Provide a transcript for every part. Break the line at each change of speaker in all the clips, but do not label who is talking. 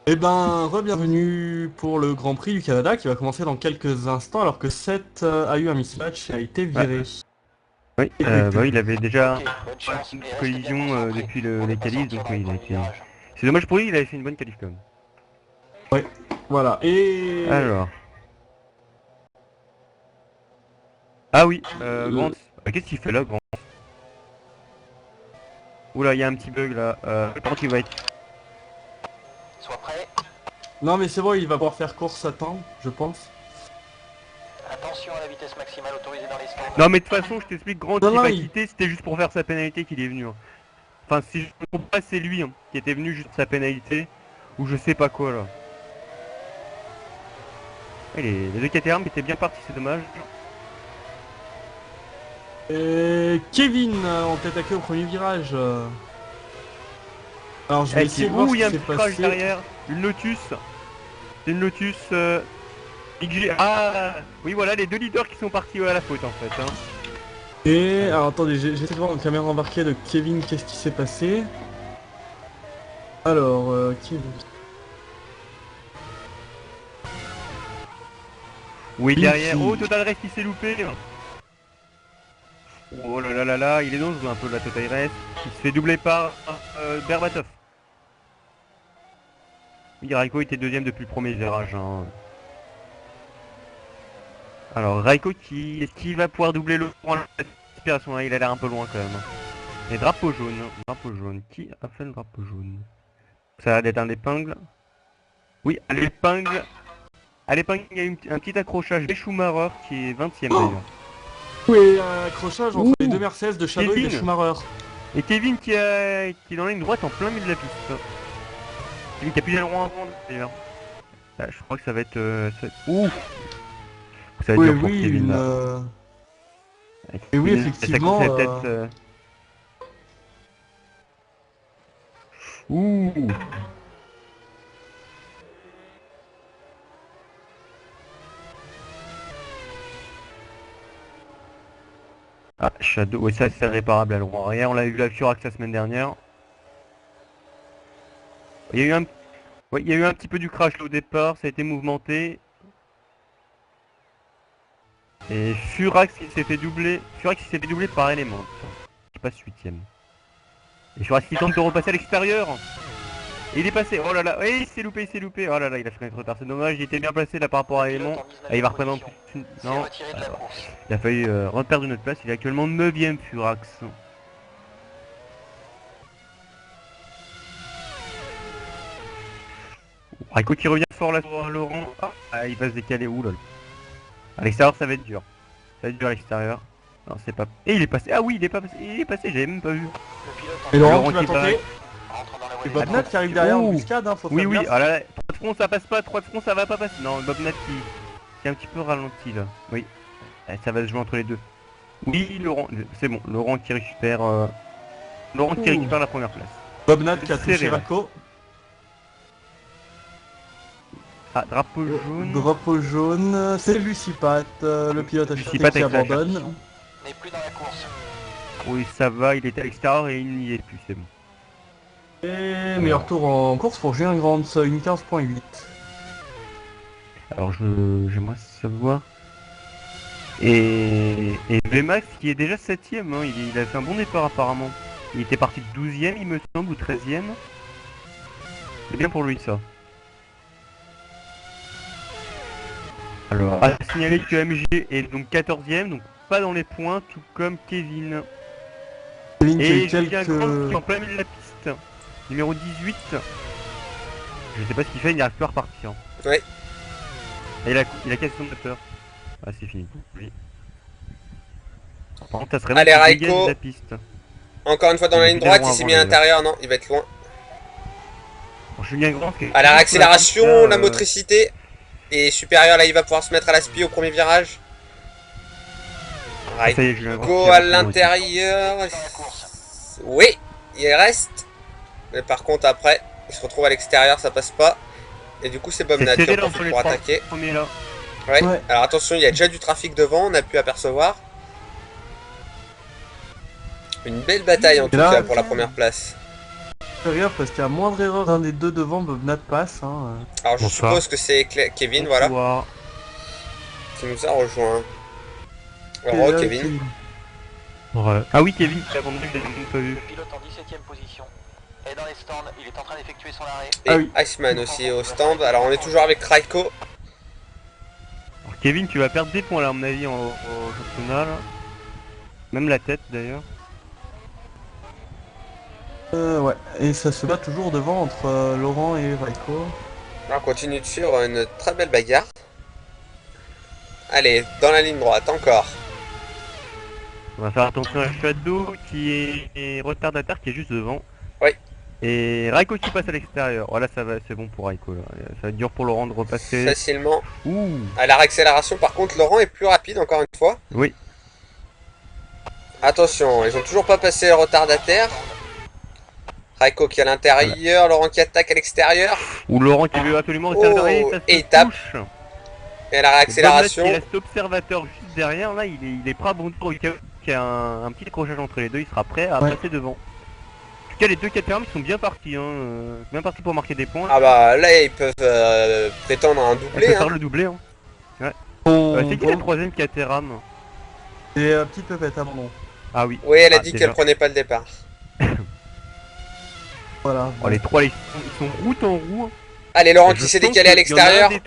Eh ben, re-bienvenue pour le Grand Prix du Canada qui va commencer dans quelques instants alors que Seth a eu un mismatch et a été
Ouais,
viré.
oui,
Éjecté.
bah, il avait déjà
Ok, bonne chance
une
et restez bien
collision
concentrés.
depuis
On
les
n'est pas
qualifs,
sorti
donc
dans les
il a
premiers
été.
virages.
C'est dommage pour lui, il avait fait une bonne qualif quand même.
Ouais, voilà. Et...
Alors, ah oui, Grant.
euh,
Qu'est-ce qu'il fait là, Grant? Oula, il y a un petit bug là. Par contre, il va être.
Sois prêt.
Non mais c'est bon, il va pouvoir faire course à temps, je pense.
Attention à la vitesse maximale autorisée dans les stands.
Non, mais de toute façon, je t'explique, Grant,
Non,
il
non,
va
il...
quitter, c'était juste pour faire sa pénalité qu'il est venu, hein. Enfin, si je ne me trompe pas, c'est lui hein, qui était venu juste pour sa pénalité. Ou je sais pas quoi là. Les deux KTM étaient bien partis, c'est dommage.
Et Kevin ont attaqué au premier virage. Alors je vais essayer de voir
Ouh,
ce
il y
qui
a un
s'est
petit crash
passé.
derrière. Une Lotus. C'est une Lotus XG. Ah oui, voilà les deux leaders qui sont partis à la faute en fait, hein.
Et...
Ouais.
Alors attendez, j'essaie de voir en caméra embarquée de Kevin qu'est-ce qui s'est passé. Alors, Kevin...
Oui, derrière. Oh,
Qui...
Total Rest qui s'est loupé. Oh là là là là, il est dangereux un peu la Total Rest. Il se fait doubler par Berbatov. Oui, Raiko était deuxième depuis le premier virage, hein. Alors, Raiko est-ce qu'il va pouvoir doubler le point d'inspiration, hein. Il a l'air un peu loin quand même, hein. Et drapeau jaune. Drapeau jaune. Qui a fait le drapeau jaune? Ça a l'air d'être un épingle. Oui, à l'épingle. À l'épingle, il y a eu un petit accrochage des Schumacher qui est 20ème d'ailleurs.
Oui, un accrochage entre
Ouh,
les deux Mercedes de Shadow et de
Kevin.
Schumacher.
Et Kevin qui est dans la ligne droite en plein milieu de la piste. Kevin qui a plus d'aileron avant d'ailleurs. Ah, je crois que ça va être... Ouh, ça va être
Oui,
dur pour
oui,
Kevin
une...
là.
Et oui,
Kevin, sa course
effectivement...
est peut-être... Ouh. Ah, Shadow, ouais, ça c'est réparable à l'aileron arrière. On l'a vu la Furax la semaine dernière. Il y a eu un... Ouais, il y a eu un petit peu du crash là, au départ, ça a été mouvementé. Et Furax qui s'est fait doubler. Furax qui s'est fait doubler par élément. Qui passe 8ème. Et Furax qui tente de repasser à l'extérieur. Et il est passé. Oh là là. Et il s'est loupé, il s'est loupé. Oh là là, il a fait un retard. C'est dommage, il était bien placé là par rapport à
Le pilote
élément.
en
Ah, il
19ème
va reprendre
position s'est
Non.
retiré de la course.
Il a failli reperdre une autre place. Il est actuellement 9ème Furax. Raiko qui revient fort là sur Laurent. Ah, il va se décaler. Ouh là là. À l'extérieur, ça va être dur. Ça va être dur à l'extérieur. Non, c'est pas. Et il est passé. Ah oui, il est pas passé. Il est passé, j'avais même pas vu.
Le pilote en
Et Laurent
Laurent
qui va
qui bat.
tenter.
rentre dans la voie
Et
des
Bobnat
stands.
qui arrive derrière en
Ouh.
embuscade, hein, faut
Oui,
faire
oui.
gaffe.
Ah là là. 3 de front, ça passe pas. 3 de front, ça va pas passer. Non, Bobnat qui est un petit peu ralenti là. Oui. Ça va se jouer entre les deux. Oui, Laurent. C'est bon. Laurent qui récupère. Laurent qui
Ouh.
récupère la première place.
Bobnat qui a touché
Serré là.
Rako.
Ah, drapeau jaune.
Drapeau jaune. C'est Lucipat, le pilote
Lucie
acheté
Pat
qui
avec sa
abandonne.
N'est plus dans la course.
Oui, ça va. Il était à l'extérieur et il n'y est plus. C'est bon.
Et meilleur tour en course pour Julien Grant, une 15.8.
Alors, j'aimerais savoir. Et Vmax qui est déjà 7ème, hein, il a fait un bon départ apparemment. Il était parti de 12ème il me semble, ou 13ème. C'est bien pour lui ça. Alors, à signaler que MG est donc 14ème, donc pas dans les points, tout comme Kevin.
Kevin qui a eu
Et Julien Grant qui est en
quelques...
plein milieu de la piste. Numéro 18. Je sais pas ce qu'il fait, il n'arrive plus à repartir.
Ouais.
Et il a cassé son moteur. Ah, c'est fini pour lui. Par contre, ça serait
Allez,
bon qu'il dégage de
Raiko.
la piste.
Encore une fois dans
Il
la
a
ligne
plus
droite,
d'aileron
il s'est
avant
mis à
d'ailleurs.
l'intérieur. Non, il va être loin.
Bon, Julien Grant qui est
À la
toujours sur la piste,
réaccélération,
là,
la motricité est supérieure. Là, il va pouvoir se mettre à la spi au premier virage.
ça y est, Julien Grant
Raiko
qui est
à
rentré dans le tir.
l'intérieur.
Dans la course.
Oui, il reste. Mais par contre, après, il se retrouve à l'extérieur, ça passe pas. Et du coup, c'est
C'est
Bobnat qui
serré
en
là entre
profite
les
pour
trois
attaquer.
premiers là.
Ouais.
Ouais.
Alors attention, il y a déjà du trafic devant, on a pu apercevoir. Une belle bataille en
Et
tout
là,
cas pour la première place.
Extérieur, parce qu'à moindre erreur d'un des deux devant, Bobnat passe. Hein.
Alors je
Bonsoir.
suppose que c'est Kevin, voilà,
Bonsoir.
qui nous a rejoint.
Et
Alors,
là,
Kevin.
Ouais. Ah oui, Kevin, qui a abandonné, je l'ai même pas vu.
Le pilote en 17ème position est dans les stands, il est en train d'effectuer son arrêt.
Et
Ah oui.
Iceman aussi au stand. Alors on est toujours avec Raiko.
Alors, Kevin, tu vas perdre des points là, à mon avis, au championnat là. Même la tête d'ailleurs.
Ouais, et ça se bat toujours devant entre Laurent et Raiko.
On continue de suivre une très belle bagarre. Allez, dans la ligne droite, encore.
On va faire attention à Shadow qui est retardataire, qui est juste devant.
Oui.
Et Raiko qui passe à l'extérieur. Voilà, ça va, c'est bon pour Raiko là. Ça va être dur pour Laurent de repasser.
Facilement.
Ouh.
À la réaccélération, par contre, Laurent est plus rapide, encore une fois.
Oui.
Attention, ils ont toujours pas passé le retardataire. Raiko qui est à l'intérieur, Laurent qui attaque à l'extérieur.
Ou Laurent qui veut absolument
Oh,
rester à l'intérieur, ça se
et il tape.
touche.
Et à la réaccélération.
Il reste observateur juste derrière, là il est prêt à bondir au cas où il y a un petit décrochage entre les deux, il sera prêt à passer devant. En tout cas les deux Caterham sont bien partis, bien partis pour marquer des points.
Ah bah là ils peuvent prétendre à un
On
doublé.
peut
Hein.
faire le doublé. C'est qui la troisième Caterham?
Et petite pépette, abandon.
Ah oui.
Oui, elle a
Ah,
dit
déjà.
qu'elle prenait pas le départ.
Voilà.
Oh, les trois ils sont route en roue.
Allez, Laurent
Et
qui
je
s'est
sens
décalé à
qu'il y en a un
l'extérieur.
des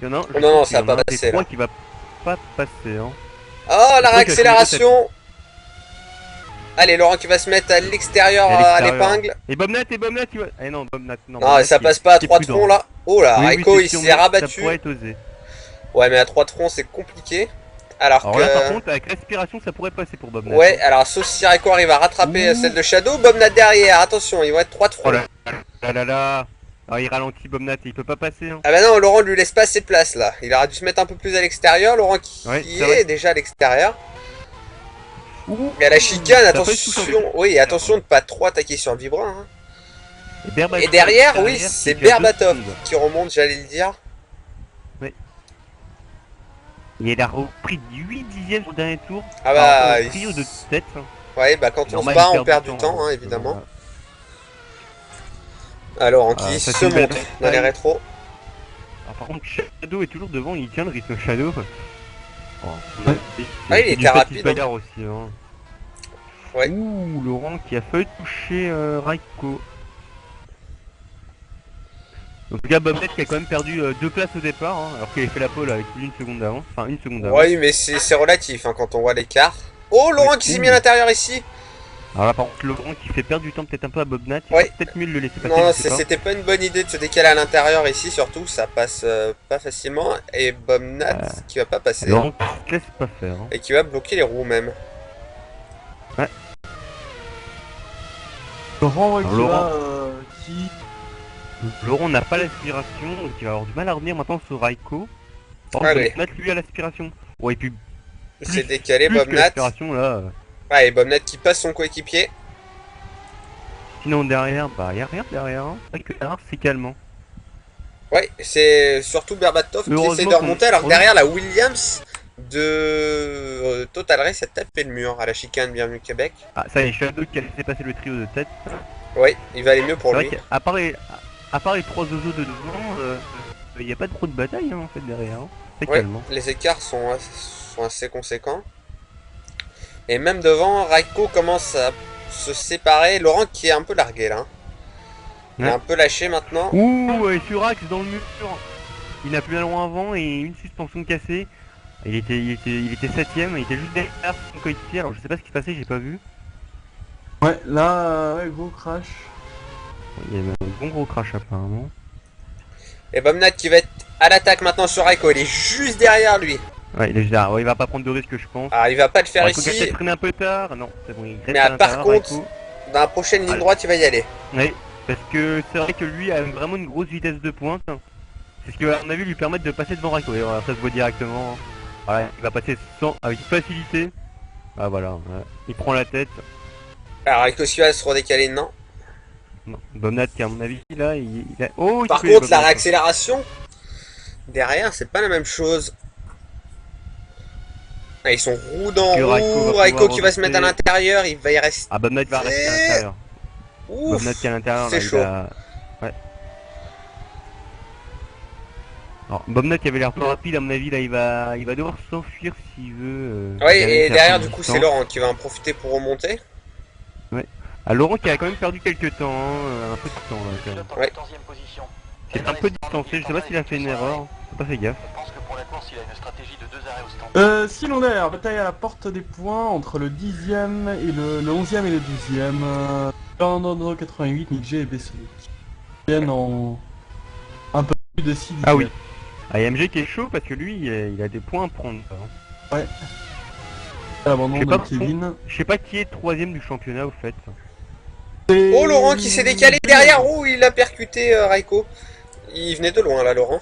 il y en a un, je
Non, non,
pense
ça
qu'il y
va
en a
pas
un des
passer,
trois
là.
qui va pas passer. Hein.
Oh, la
Je crois
réaccélération. Allez, Laurent qui va se mettre à l'extérieur à l'épingle.
Et Bobnat, il va... Eh non, Bobnat, non.
Non,
Bobnat,
ça
qui
passe
est-
pas à
qui est
3 de
prudent.
front là. Oh là,
Oui,
Raiko
oui,
il
c'est sûr,
s'est
mais
rabattu.
Ça pourrait être osé.
Ouais, mais à 3 de front c'est compliqué. Alors,
Alors
que.
là, par contre, avec respiration, ça pourrait passer pour Bobnat.
Ouais, alors sauf si Raiko arrive à rattraper
Ouh.
celle de Shadow, Bobnat derrière, attention, ils vont être 3 de front.
Oh là là. Alors il ralentit Bobnat, il peut pas passer. Hein.
Ah bah non, Laurent lui laisse pas assez de place là. Il aurait dû se mettre un peu plus à l'extérieur. Laurent qui
Ouais, c'est
est
vrai.
déjà à l'extérieur.
Ouh.
Et à la chicane,
Ça peut être touchant.
attention. Oui, attention de pas trop attaquer sur le vibrant. Hein.
Berbatov,
Et derrière, oui, c'est
qui est à 2
Berbatov
secondes.
qui remonte, j'allais le dire.
Il a repris 8 dixièmes au dernier tour.
Ah bah,
Alors,
il-
trio de tête. Hein.
Ouais, bah quand on se
Normal,
bat,
il
on perd du temps, hein,
donc,
évidemment.
voilà.
Alors, qui
ça,
se
c'est une belle
montre dans les
bataille.
rétros.
Alors, par contre, Shadow est toujours devant, il tient le rythme Shadow. Oh,
Ouais.
Ah, il était rapide, hein.
Bagarre aussi. Hein.
Ouais.
Ouh, Laurent qui a failli toucher Raiko. En tout cas, Bobnet qui a quand même perdu 2 places au départ, hein, alors qu'il a fait la pole avec plus d'une seconde d'avance. Enfin, une seconde d'avance.
Oui, mais c'est relatif hein, quand on voit l'écart. Oh, Laurent
Oui.
qui s'est mis à l'intérieur ici.
Alors là, par contre, Laurent qui fait perdre du temps peut-être un peu à Bobnat. Il
Ouais.
serait peut-être mieux de le laisser passer.
Non,
je sais pas.
c'était pas une bonne idée de se décaler à l'intérieur ici, surtout, ça passe pas facilement. Et Bobnat qui va pas passer.
Laurent qui se laisse pas faire. Hein.
Et qui va bloquer les roues même.
Laurent, ouais,
Alors,
qui
Laurent.
va, qui...
Laurent n'a pas l'aspiration, donc il va avoir du mal à revenir maintenant sur Raiko. Par contre,
Allez.
Bobnat lui a l'aspiration. Ouais, et puis
Il s'est décalé,
plus que
Bobnat.
l'aspiration là.
Ouais, et Bobnat qui passe son coéquipier.
Sinon derrière, bah y a rien derrière. Hein. C'est vrai que derrière c'est calmant.
Ouais, c'est surtout Berbatov qui
Heureusement
essaie de remonter, alors que
qu'on-
derrière la Williams de Total Race a tapé le mur à la chicane Bienvenue Québec.
Ah ça y est, Shadow qui a laissé passer le trio de tête.
Ouais, il va aller mieux pour
C'est
lui.
vrai qu'à part les 3 oiseaux de devant, il n'y a pas trop de bataille hein, en fait derrière. Hein. C'est
Ouais,
calmant.
les écarts sont assez conséquents. Et même devant, Raiko commence à se séparer. Laurent qui est un peu largué là. Il est
Ouais.
un peu lâché maintenant.
Ouh, et Furax dans le mur. Il n'a plus un loin avant et une suspension cassée. Il était 7ème, il était juste derrière son coéquipier. Alors je sais pas ce qui se passait, j'ai pas vu.
Ouais, là, ouais, gros crash.
Il y avait un bon gros crash apparemment.
Et Bobnat qui va être à l'attaque maintenant sur Raiko. Il est juste derrière lui.
Ouais, il est juste là. Ouais, il va pas prendre de risque, je pense.
Alors il va pas le faire
Raiko qui a
ici.
peut-être traîné un peu tard. Non, c'est bon, il reste
Mais
à
par
l'intérieur,
contre,
Raiko.
dans la prochaine ligne
Allez.
droite, il va y aller.
Oui, parce que c'est vrai que lui a vraiment une grosse vitesse de pointe. C'est ce qui va à mon avis lui permettre de passer devant Raiko. Et voilà, ça se voit directement. Voilà, il va passer avec facilité. Ah voilà, ouais. Il prend la tête.
Alors Raiko qui va se redécaler, non.
Non, Bobnat qui à mon avis là, il a... Oh, il
Par
fait les
contre, la
Bobnat.
réaccélération, derrière, c'est pas la même chose. Ah, ils sont roue dans
Que Raiko
roue.
va
Raiko
pouvoir
qui va se mettre à
remonter.
l'intérieur, il va y rester.
Ah, Bobnat va rester à l'intérieur.
Ouf,
Bobnat qui est à l'intérieur,
c'est
là,
chaud.
Ouais. Alors, Bobnat qui avait l'air plus rapide, à mon avis, là, il va devoir s'enfuir s'il veut.
Ouais,
gagner
et
une
derrière,
certaine
du coup, c'est
distance.
Laurent qui va en profiter pour remonter.
Ouais. Ah, Laurent qui a quand même perdu quelques temps, hein, un peu de temps, là, quand même.
Pilote en
Ouais.
14e position.
C'est un peu distancé, je sais pas s'il a fait une erreur. J'ai pas fait gaffe.
Je pense que pour la course, il a une stratégie de 2 arrêts au stand.
Cylondaire, bataille à la porte des points entre le 10e et le 11e et le 12e. Fernando 88, Nick G et Bessonic. Ils viennent en un peu plus de 6
Ah oui. AMG qui est chaud parce que lui, il a des points à prendre. Hein.
L'abandon
Je sais
de
pas,
Kevin.
Je sais pas qui est troisième du championnat au fait.
Oh, Laurent qui s'est décalé derrière. Oh, il a percuté Raiko. Il venait de loin, là, Laurent.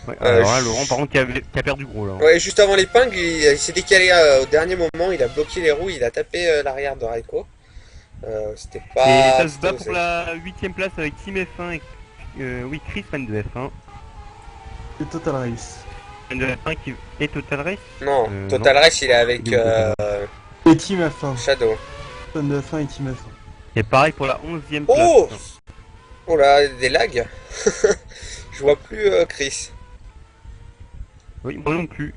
Ouais, alors là,
je-
Laurent par contre qui a perdu gros là.
Ouais, juste avant l'épingle, il s'est décalé au dernier moment. Il a bloqué les roues. Il a tapé l'arrière de Raiko. C'était
Et
pas...
ça se
c'était
bat pour
osé.
la 8ème place avec Team F1 et oui, Chris fan de F1.
Et Total Race.
Fan de F1 qui est Total Race.
Non,
non.
Total Race, il est avec
Il est où, Total
Et Team F1.
Shadow.
Fan de F1 et Team F1.
Et pareil pour la 11ème place.
Oh, oh là, des lags. Je vois plus Chris.
Oui, moi non plus.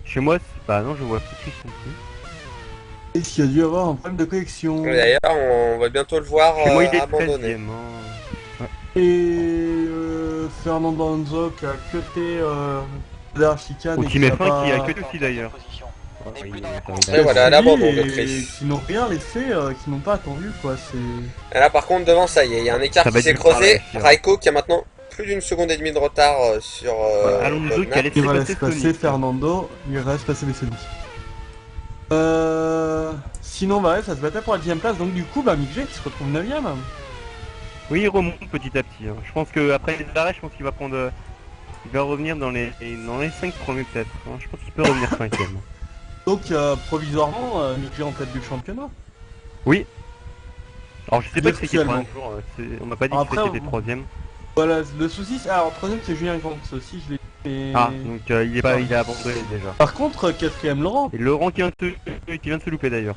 Chez moi, bah non, je vois plus Chris non plus.
Est-ce qu'il y a dû avoir un problème de connexion?
D'ailleurs, on va bientôt le voir
Chez moi, il est
abandonné.
13ème. Hein.
Et Fernando Alonso qui a cuté derrière chicane
Au
et
Team
qui a
F1 qui a
pas...
que aussi d'ailleurs.
Position.
Ouais,
Et
il-
plus dans la
ça va
course.
être
Et voilà,
suivi
l'abandon de
et
Chris.
qui n'ont rien laissé, qui n'ont pas attendu quoi, c'est...
Et là, par contre, devant, ça y est, il y a un écart
Ça va
qui s'est
être dur à
creusé.
réussir.
Raiko qui a maintenant plus d'une seconde et demie de retard sur
Voilà, Alonso
Botnas.
qui a laissé
Il va
passer
laisser passer
Sonic.
Fernando, il reste passer Bessoni. Sinon bah ouais, ça se battait pour la 10ème place, donc du coup bah Mick G qui se retrouve 9ème.
Oui, il remonte petit à petit. Hein. Je pense que après les arrêts, je pense qu'il va prendre. Il va revenir dans les 5 premiers peut-être. Hein. Je pense qu'il peut revenir 5ème.
Donc provisoirement, Mick G en tête du championnat.
Oui. Alors je sais pas si c'est
Virtuellement.
un jour. On m'a pas dit
Après,
que c'était 3ème.
Voilà, le souci c'est... Alors troisième c'est Julien Grant aussi, je l'ai dit, mais...
Ah, donc il est pas, il est abandonné déjà.
Par contre, quatrième Laurent.
Et Laurent qui vient de se louper d'ailleurs.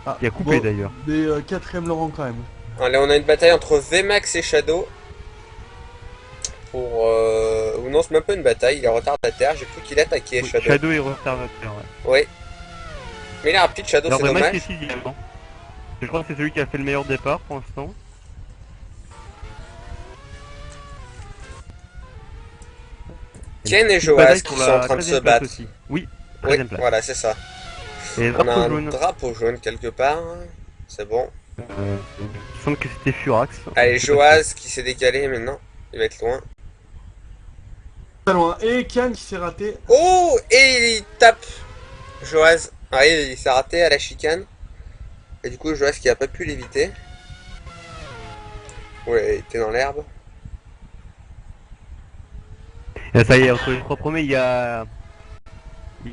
Ah,
Qui a coupé
bon,
d'ailleurs.
Mais quatrième Laurent quand même.
Allez, on a une bataille entre VMAX et Shadow. Pour... Ou non, c'est même pas une bataille, il est retardataire. J'ai cru qu'il attaquait
Oui,
Shadow.
Shadow est retardateur. Ouais.
Ouais. Mais il est rapide, Shadow,
Alors
c'est
Max
dommage.
est 6ème. Hein. Je crois que c'est celui qui a fait le meilleur départ pour l'instant.
Ken et
Une
Joaz
bataille
qui
pour
sont
la
en train de se
13e place
battre.
aussi. Oui,
Oui,
13ème place.
voilà, c'est ça.
Et
On a
drapeau
un
jaune.
drapeau jaune quelque part. C'est bon.
Il semble que c'était Furax.
Allez,
Je sais pas
Joaz qui s'est décalé maintenant. Il va être loin.
Pas loin. Et Ken qui s'est raté.
Oh, et il tape Joaz. Ah, il s'est raté à la chicane. Et du coup, Joaz qui a pas pu l'éviter. Ouais, il était dans l'herbe.
si- Et ça y est, entre les 3 premiers, il y a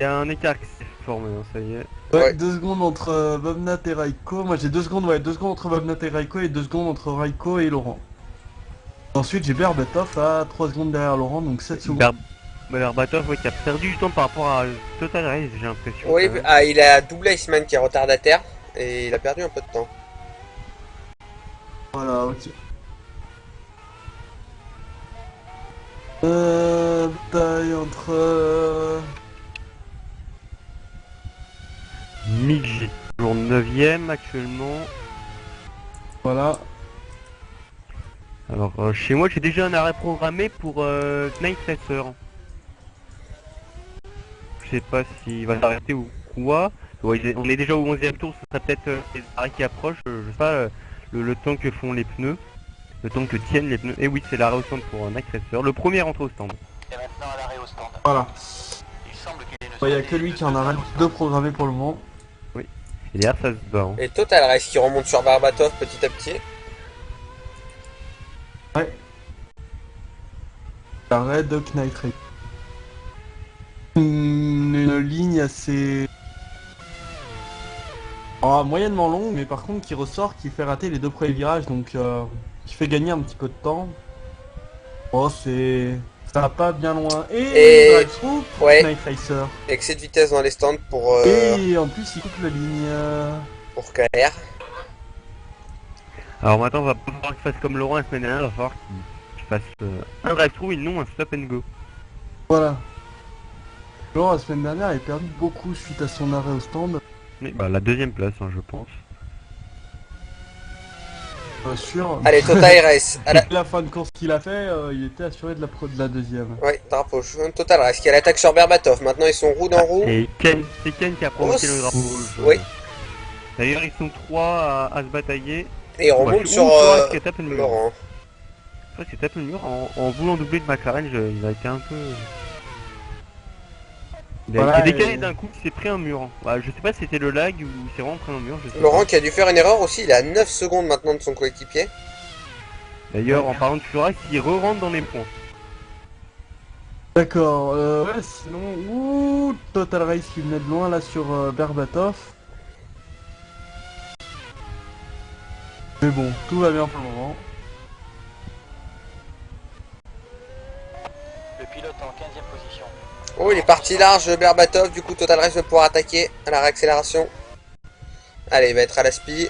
un écart qui s'est formé. Hein, ça y est.
Ouais,
Ouais.
2 secondes entre Bobnat et Raiko. Moi j'ai 2 secondes, ouais, 2 secondes entre Bobnat et Raiko et 2 secondes entre Raiko et Laurent. Ensuite j'ai Berbatov à 3 secondes derrière Laurent, donc 7 secondes.
Berbatov, ouais, qui a perdu du temps par rapport à Total Race, j'ai l'impression.
Oui,
quand même.
ah, il a doublé Iceman qui est retardataire. Et il a perdu un peu de temps.
Voilà, ok. Bataille entre...
Mick G, toujours 9ème actuellement.
Voilà.
Alors, chez moi, j'ai déjà un arrêt programmé pour Night Racer. Je sais pas s'il va s'arrêter ou quoi. Ouais, on est déjà au 11ème tour, ce serait peut-être les arrêts qui approchent. Je sais pas le temps que font les pneus. Le temps que tiennent les pneus. Et oui, c'est l'arrêt au stand pour Night Racer. Le premier rentre au stand.
Et maintenant à l'arrêt au stand.
Voilà.
Il semble qu'il y ait une
Il n'y a que
stratégie
lui
de
qui en
2
a
arrêts au
deux
stand.
programmés pour le moment.
Et derrière, ça se bat. Hein.
Et Total Race qui remonte sur Barbatov petit à petit.
Ouais. Arrêt de Knight Race. Une ligne assez... moyennement longue, mais par contre qui ressort, qui fait rater les 2 premiers virages, donc qui fait gagner un petit peu de temps. Oh, c'est... Ça va pas bien loin. Et drive-through pour
ouais.
Knight Racer.
Excès de vitesse dans les stands
Et en plus, il coupe la ligne.
pour KR.
Alors maintenant, on va pas falloir qu'il fasse comme Laurent la semaine dernière, il va falloir qu'il fasse un drive-thru et non un stop and go.
Voilà. Laurent, la semaine dernière, il a perdu beaucoup suite à son arrêt au stand.
Mais bah la deuxième place, hein, je pense.
Pas sûr.
Allez, Total Race. À la...
La fin de course qu'il a fait, il était assuré de la deuxième.
Ouais, drapeau jaune, Total Race qui a l'attaque sur Berbatov. Maintenant, ils sont roue dans roue.
Et Ken, c'est Ken qui a provoqué
Oh,
le drapeau jaune.
oui.
D'ailleurs, ils sont trois à se batailler.
Et on remonte sur
Torres qui a tapé le mur.
Laurent.
Je crois qu'il a tapé le mur en voulant doubler de McLaren, il a été un peu... Il a
Voilà,
été décalé
et-
d'un coup, il s'est pris un mur. Ouais, je sais pas si c'était le lag ou il s'est vraiment pris un mur, je sais
Laurent
pas.
qui a dû faire une erreur aussi. Il est à 9 secondes maintenant de son coéquipier.
D'ailleurs, en parlant de Furax, il re-rentre dans les points.
D'accord, ouais, sinon, ouh, Total Race qui venait de loin là sur Berbatov. Mais bon, tout va bien pour le moment.
Le pilote en 15e position.
Oh, il est parti large, Berbatov. Du coup, Total Race va pouvoir attaquer à la réaccélération. Allez, il va être à la spi.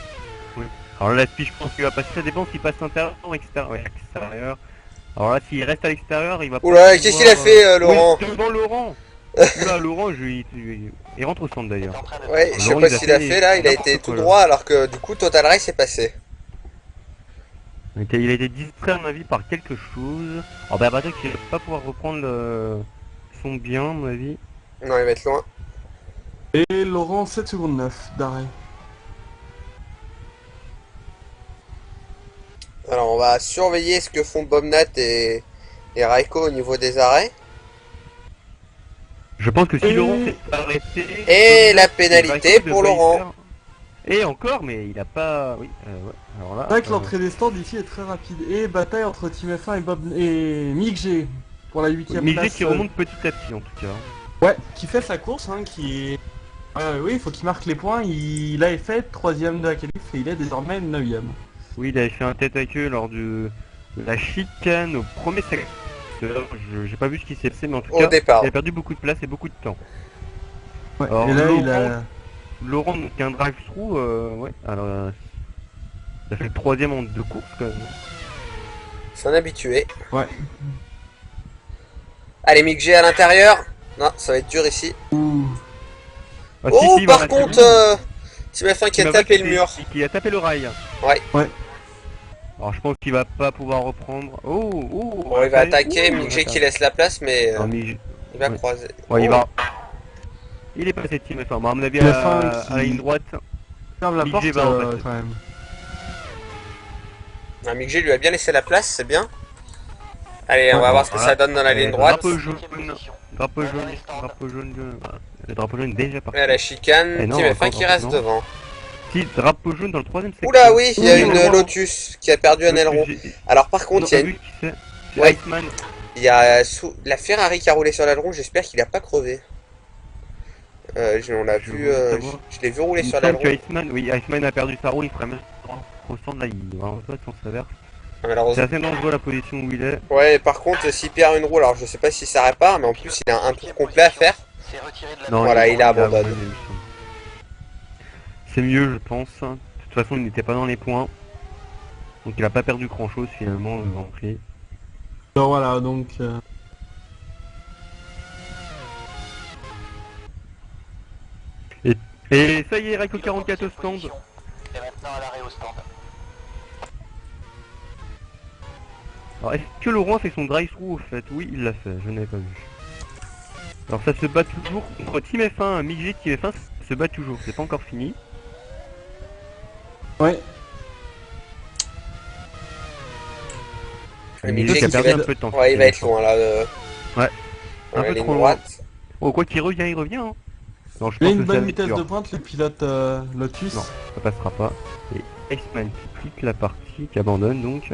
Alors là, je pense qu'il va passer, ça dépend s'il passe intérieur ou extérieur. Ouais, extérieur. Alors là, s'il reste à l'extérieur, il va pas
Oula,
pouvoir,
qu'est-ce qu'il a fait, Laurent?
Oui, devant Laurent. Oula, Laurent, il rentre au centre
Il est
d'ailleurs.
en train de
Ouais, je sais
Laurent,
pas
il a
ce qu'il a
fait
fait là. Il a
n'importe
été
quoi,
tout
là.
droit alors que du coup, Total Race est passé.
Il a été distrait à mon avis par quelque chose. Alors Berbatov qui va pas pouvoir reprendre son bien à mon avis.
Non, il va être loin.
Et Laurent, 7 secondes 9 d'arrêt.
Alors, on va surveiller ce que font Bobnat et Raiko au niveau des arrêts.
Je pense que si
Et-
Laurent s'est arrêté...
Et
Bobnat
la pénalité
Raiko
pour
devrait y
Laurent.
faire- Et encore, mais il a pas... Oui, ouais. Alors là...
C'est vrai que l'entrée des stands ici est très rapide. Et bataille entre Team F1 et Mick G pour la 8ème
Migé
place.
qui remonte petit à petit en tout cas.
Ouais, qui fait sa course, hein, qui est... oui, il faut qu'il marque les points. Il avait fait 3ème de la qualif et il est désormais 9ème.
Oui, il avait fait un tête à queue lors de la chicane au premier secteur. J'ai pas vu ce qui s'est passé, mais en tout
Au
cas,
départ.
il a perdu beaucoup de place et beaucoup de temps.
Ouais,
Alors,
et là, il
Laurent,
a...
Laurent, qui a un drive-through, ouais, alors, il a fait le 3ème en 2 courses quand même.
C'est un habitué.
Ouais.
Allez, Mick G à l'intérieur. Non, ça va être dur ici.
Ouh.
Ah, si,
Oh,
si, il va
par
rester
contre,
lui.
Team F1 qui a
Il m'a
tapé
pas
le mur.
Qui a tapé le rail.
Ouais.
Ouais.
Alors je pense qu'il va pas pouvoir reprendre. Oh, oh,
Bon, il va attaquer.
Ouh,
Mick G
attaque.
qui laisse la place, mais
Non, mais
il va
ouais.
croiser.
ouais, il
Oh.
va. Il est passé Team F1. Bon, à mon avis,
Team
à,
F1
à la ligne droite.
Ferme la
Mick
porte
G va en passer.
quand même.
Ah, Mick G lui a bien laissé la place, c'est bien. Allez, on
Ouais,
va voir ce que
voilà.
ça donne dans la ligne droite.
Drapeau jaune,
5e position.
drapeau jaune, drapeau jaune. Voilà. Le drapeau jaune est déjà parti.
Et à la chicane,
Eh non,
Team F1
encore,
qui reste
non.
devant.
Si, drapeau jaune dans le 3ème secteur.
Oula, oui, il y a
Oui,
une
Laurent.
Lotus qui a perdu un aileron. Alors, par contre, il y a une... Ouais.
Iceman.
Il y a la Ferrari qui a roulé sur l'aileron, j'espère qu'il a pas crevé. On l'a
Je
vu,
veux savoir.
je l'ai vu rouler
Il me
sur
semble que
l'aileron.
Iceman, oui, Iceman a perdu sa roue, il ferait même au centre là, il va en fait on s'averse. C'est
Malheureusement.
assez dangereux la position où il est.
Ouais, par contre, s'il perd une roue, alors je sais pas si ça répare, mais en plus, il a un tour complet à faire.
C'est retiré de la
Non,
Voilà, il abandonne.
abandonné, il me semble. C'est mieux, je pense. De toute façon, il n'était pas dans les points. Donc il a pas perdu grand chose finalement, le Grand Prix.
Alors voilà, donc...
Et ça y est, Raiko
pilote en
44 au
10e
stand.
position. Et maintenant à l'arrêt au stand.
Alors est-ce que Laurent a fait son drive-through au fait? Oui, il l'a fait, je n'avais pas vu. Alors ça se bat toujours contre Team F1, Mick G Team F1 ça se bat toujours, c'est pas encore fini.
Ouais.
Mick
G
G
qui a
qui
perdu
va
un
être-
peu de temps.
Ouais, il va être loin là.
Ouais.
Dans
Un
la
peu
ligne
trop loin.
droite.
Oh quoi qu'il revient, il revient hein. Non, je
Il a
pense
une
que ça
bonne
va être
vitesse
dur.
de pointe, le pilote Lotus.
Non, ça passera pas. Et Iceman qui quitte la partie, qui abandonne donc.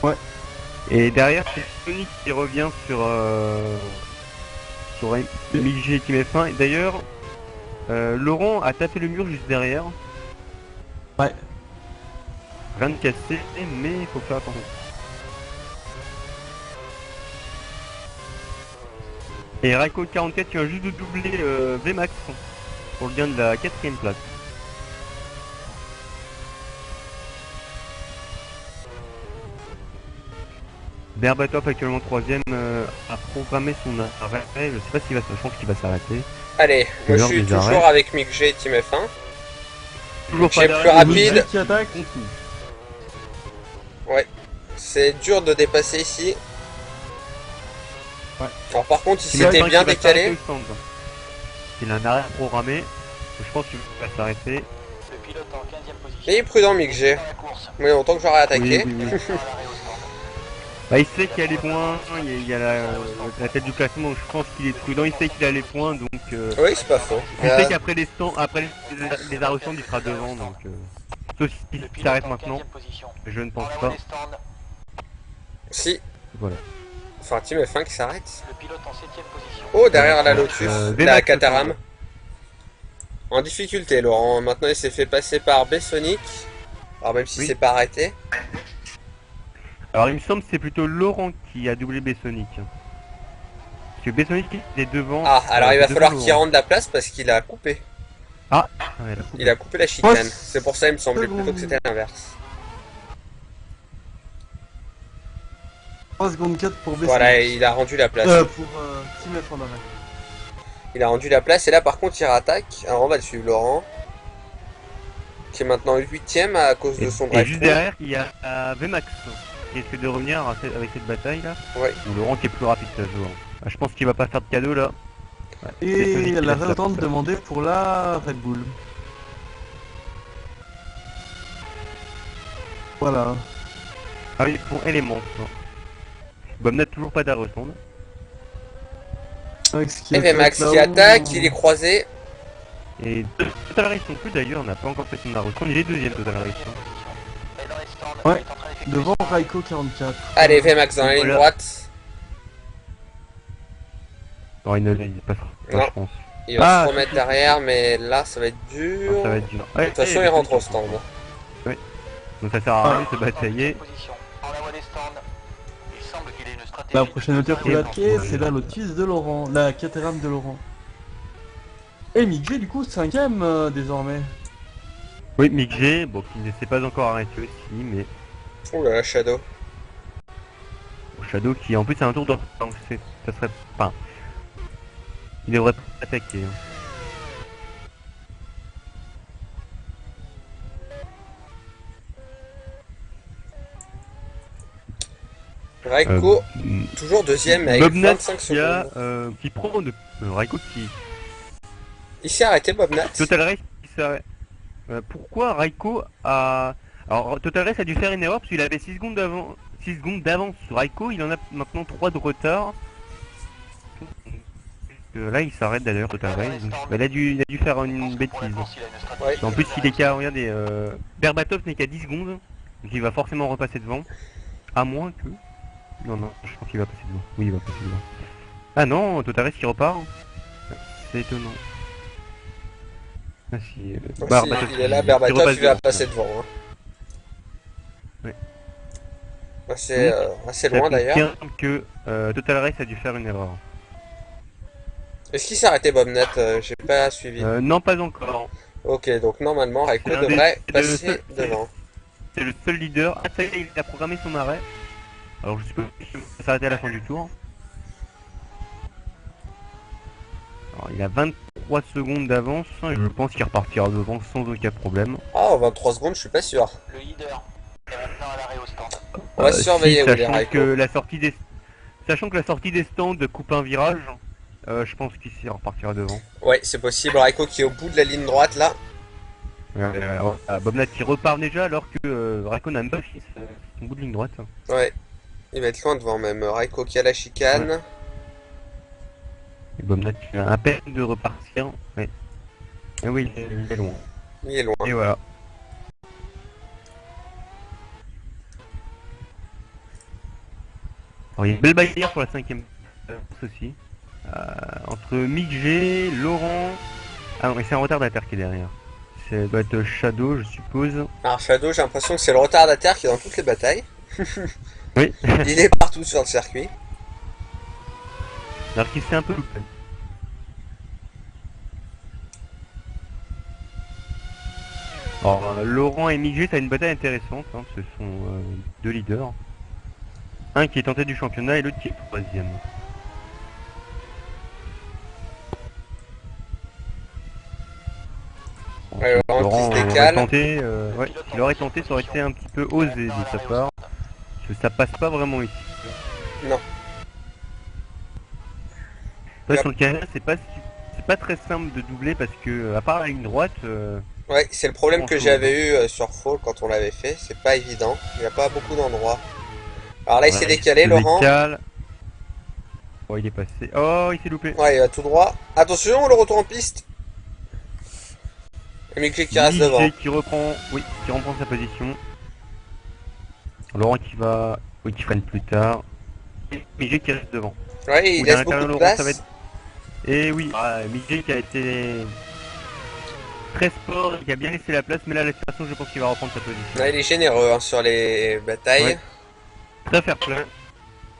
Ouais.
Et derrière c'est Sonic qui revient sur Mick G et Team F1. Et d'ailleurs, Laurent a tapé le mur juste derrière.
Ouais.
Rien de cassé, mais il faut faire attention. Et Raiko 44 qui vient juste de doubler VMAX pour le gain de la 4ème place. Berbatov actuellement troisième a programmé son arrêt. Je sais pas s'il va, je pense qu'il va s'arrêter.
Allez, moi je
l'heure
suis
des
toujours
arrêts.
avec Mick G Team F1.
Toujours
J'ai
pas
plus
d'arrêt,
rapide.
Mick G
Qui attaque.
continue.
Ouais, c'est dur de dépasser ici.
Ouais.
Alors par contre, il
Qui met
s'était
cinq,
bien
il va s'arrêter
décalé.
au stand. Il a un arrêt programmé. Je pense qu'il va s'arrêter.
Le pilote en 15e position.
Il est prudent, Mick G.
Dans la course.
Mais autant que j'aurais attaqué.
Oui, oui, oui.
Dans l'arrêt au stand.
Bah, il sait qu'il y a les points, il y a la tête du classement, donc je pense qu'il est prudent, il sait qu'il a les points, donc
Oui, c'est pas faux.
il sait qu'après les stands, après les arrêts au stand, il sera devant, donc sauf
Le
s'il
pilote
s'arrête
en
maintenant,
15e position.
je ne pense
Dans la
pas.
voie des stands.
Si.
Voilà.
Enfin, Team F1 qui s'arrête.
Le pilote en 7e position.
Oh, derrière la Lotus, la
Vemax
Caterham.
au stand.
En difficulté, Laurent. Maintenant, il s'est fait passer par B-Sonic. Alors, même si
Oui.
c'est pas arrêté.
Alors il me semble que c'est plutôt Laurent qui a doublé Bessonic. Parce que Bessonic il est devant.
Ah, alors il va
devant
falloir qu'il
Laurent.
rende la place parce qu'il a coupé.
Ah, ouais, là.
Il a coupé la chicane.
Ouais,
C'est pour ça, il me semblait
seconde.
plutôt que c'était l'inverse.
3 secondes 4 pour baisser.
Voilà, il a rendu la place.
Pour Team F1 d'arrêt.
Il a rendu la place et là, par contre, il rattaque. Alors, on va le suivre, Laurent. Qui est maintenant 8ème à cause de son
Et
drive.
juste derrière il y a Vemax qui risque de revenir avec cette bataille là.
Ouais.
Ou Laurent qui est plus rapide que jour. Je pense qu'il va pas faire de cadeau là. Ouais, Bessonic,
Et
il
la
laisse
réentente
place.
demandée pour la Red Bull. Voilà.
Ah oui, bon élément. Bob n'a toujours pas d'arrêt au stand.
Avec ce qui
Et Max qui attaque, il est croisé.
Et Total Race non plus d'ailleurs, on n'a pas encore fait son arrêt au stand. Il est deuxième Total Race.
Et dans les stands,
Ouais.
il est en train d'effectuer
Devant Raiko 44.
Allez, Vmax dans la ligne
Voilà.
droite.
Non, il passera pas,
Non.
je pense.
Il va
Ah,
se remettre derrière, mais là, ça va être dur.
Ça va être dur.
De toute façon, il rentre au stand.
Donc ça sert à rien de se batailler.
position. Dans la voie des stands. Il semble qu'il ait une stratégie.
La prochaine hauteur pour
Et-
l'attaquer, c'est la Lotus de Laurent. La Caterham de Laurent. Et Mick G, du coup, 5ème désormais.
Oui, Mick G, bon, qui ne s'est pas encore arrêté aussi, mais
Ouh là là, Shadow.
Shadow qui en plus c'est un tour de donc ça serait pas. Il devrait pas attaquer. Hein.
Raiko, toujours deuxième mais avec
Bobnat
25
qui a
secondes.
qui prend de Raiko qui
Il s'est arrêté, Bobnat.
Total Race qui s'arrête. Pourquoi Raiko a alors Total Race a dû faire une erreur parce qu'il avait 6 secondes d'avance 6 secondes d'avance sur Raiko, il en a maintenant 3 de retard. Là il s'arrête d'ailleurs Total Race. Donc, il a dû faire une bêtise.
Ouais.
En plus il est qu'à regardez Berbatov n'est qu'à 10 secondes. Donc il va forcément repasser devant. À moins que. Non non, je pense qu'il va passer devant. Oui il va passer devant. Ah non, Total Race qui repart. C'est étonnant. Ah si.
Donc,
Berbatov
il est là,
qui
Berbatov,
repasse
il va
devant.
passer devant. Hein.
Ouais.
C'est assez
Ça
loin d'ailleurs.
confirme que Total Race a dû faire une erreur.
Est-ce qu'il s'est arrêté, Bobnat? J'ai pas suivi.
Non pas encore.
Ok, donc normalement, Raiko
C'est un
devrait
des-
passer
de-
devant.
C'est le seul leader. Ah ça y est, il a programmé son arrêt. Alors je suppose qu'il va s'arrêter à la fin du tour. Alors il a 23 secondes d'avance. Je pense qu'il repartira devant sans aucun problème.
Ah, en 23 secondes, je suis pas sûr.
Le leader est maintenant à l'arrêt au stand.
On va surveiller
si,
William Raiko.
Sachant que la sortie des stands coupe un virage, je pense qu'il repartira devant.
Ouais, c'est possible. Raiko qui est au bout de la ligne droite là.
Bobnat qui repart déjà alors que Raikkonen n'a même pas fini son bout de ligne droite.
Ouais. Il va être loin devant même. Raiko qui a la chicane.
Et Bobnat qui a à peine de repartir. Ouais. Et oui, il est loin.
Il est loin.
Et voilà. Alors il y a une belle bagarre sur la 5ème course aussi. Entre Mick G, Laurent. Ah non, et c'est un retardataire qui est derrière. Ça doit être Shadow, je suppose.
Alors Shadow, j'ai l'impression que c'est le retardataire qui est dans toutes les batailles.
Oui.
Il est partout sur le circuit.
Alors qu'il s'est un peu loupé. Alors Laurent et Mick G, ça a une bataille intéressante. Hein, ce sont deux leaders. Un qui est tenté du championnat et l'autre qui est troisième.
Ouais, Laurent qui se
aurait
décale.
tenté, ouais, s'il aurait tenté, ça aurait été un petit peu osé de sa part. Parce que ça passe pas vraiment ici.
Non.
Ouais, sur le carré, c'est pas très simple de doubler parce que, à part la ligne droite,
Ouais, c'est le problème que
Franchement,
j'avais eu sur Fall quand on l'avait fait. C'est pas évident. Il n'y a pas beaucoup d'endroits. Alors là, il s'est
ouais,
décalé,
se
Laurent.
décale. Oh, il est passé. Oh, il s'est loupé.
Ouais, il va tout droit. Attention, le retour en piste. Et Mickey qui reste devant.
Mickey qui reprend, oui, qui reprend sa position. Laurent qui va, oui, qui freine plus tard. Et Mickey qui reste devant.
Ouais, il
Oui, à
laisse beaucoup
l'intérieur,
de
Laurent,
place.
ça va être- Et oui, Mickey qui a été très sport, qui a bien laissé la place, mais là, la situation, je pense qu'il va reprendre sa position.
Ouais, il est généreux hein, sur les batailles.
Ouais. Très fair play.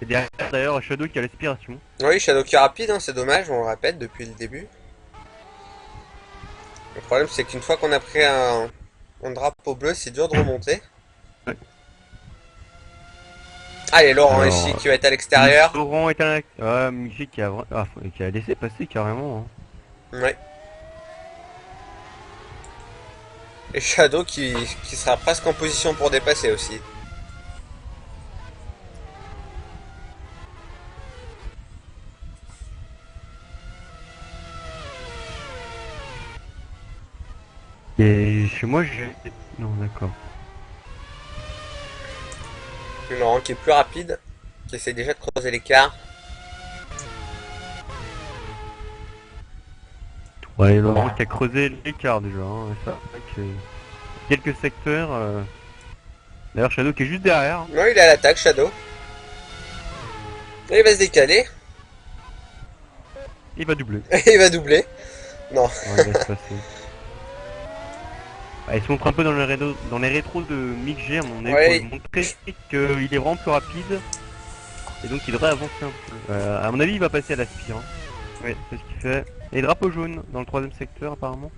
Et derrière, d'ailleurs, Shadow qui a l'aspiration.
Oui, Shadow qui est rapide, hein, c'est dommage, on le répète depuis le début. Le problème, c'est qu'une fois qu'on a pris un drapeau bleu, c'est dur de remonter.
Ouais.
Allez, Laurent
Alors,
ici qui va être à l'extérieur.
Laurent est un... Ah, Mickey qui a laissé passer carrément. Hein.
Ouais. Et Shadow qui sera presque en position pour dépasser aussi.
Et chez moi, j'ai... Non, d'accord.
Laurent qui est plus rapide, qui essaie déjà de creuser l'écart.
Ouais, Laurent qui a creusé l'écart déjà. Hein, ça, avec, quelques secteurs. D'ailleurs, Shadow qui est juste derrière.
Non, il est à l'attaque, Shadow. Et il va se décaler.
Il va doubler.
Et il va doubler. Non.
Ouais, il laisse passer. Ah, il se montre un peu dans les rétros de Mick G, à mon avis,
Ouais.
pour lui montrer qu'il est vraiment plus rapide. Et donc il devrait avancer un peu. À mon avis, il va passer à l'aspire. Hein. Oui, c'est ce qu'il fait. Et drapeau jaune dans le troisième secteur, apparemment.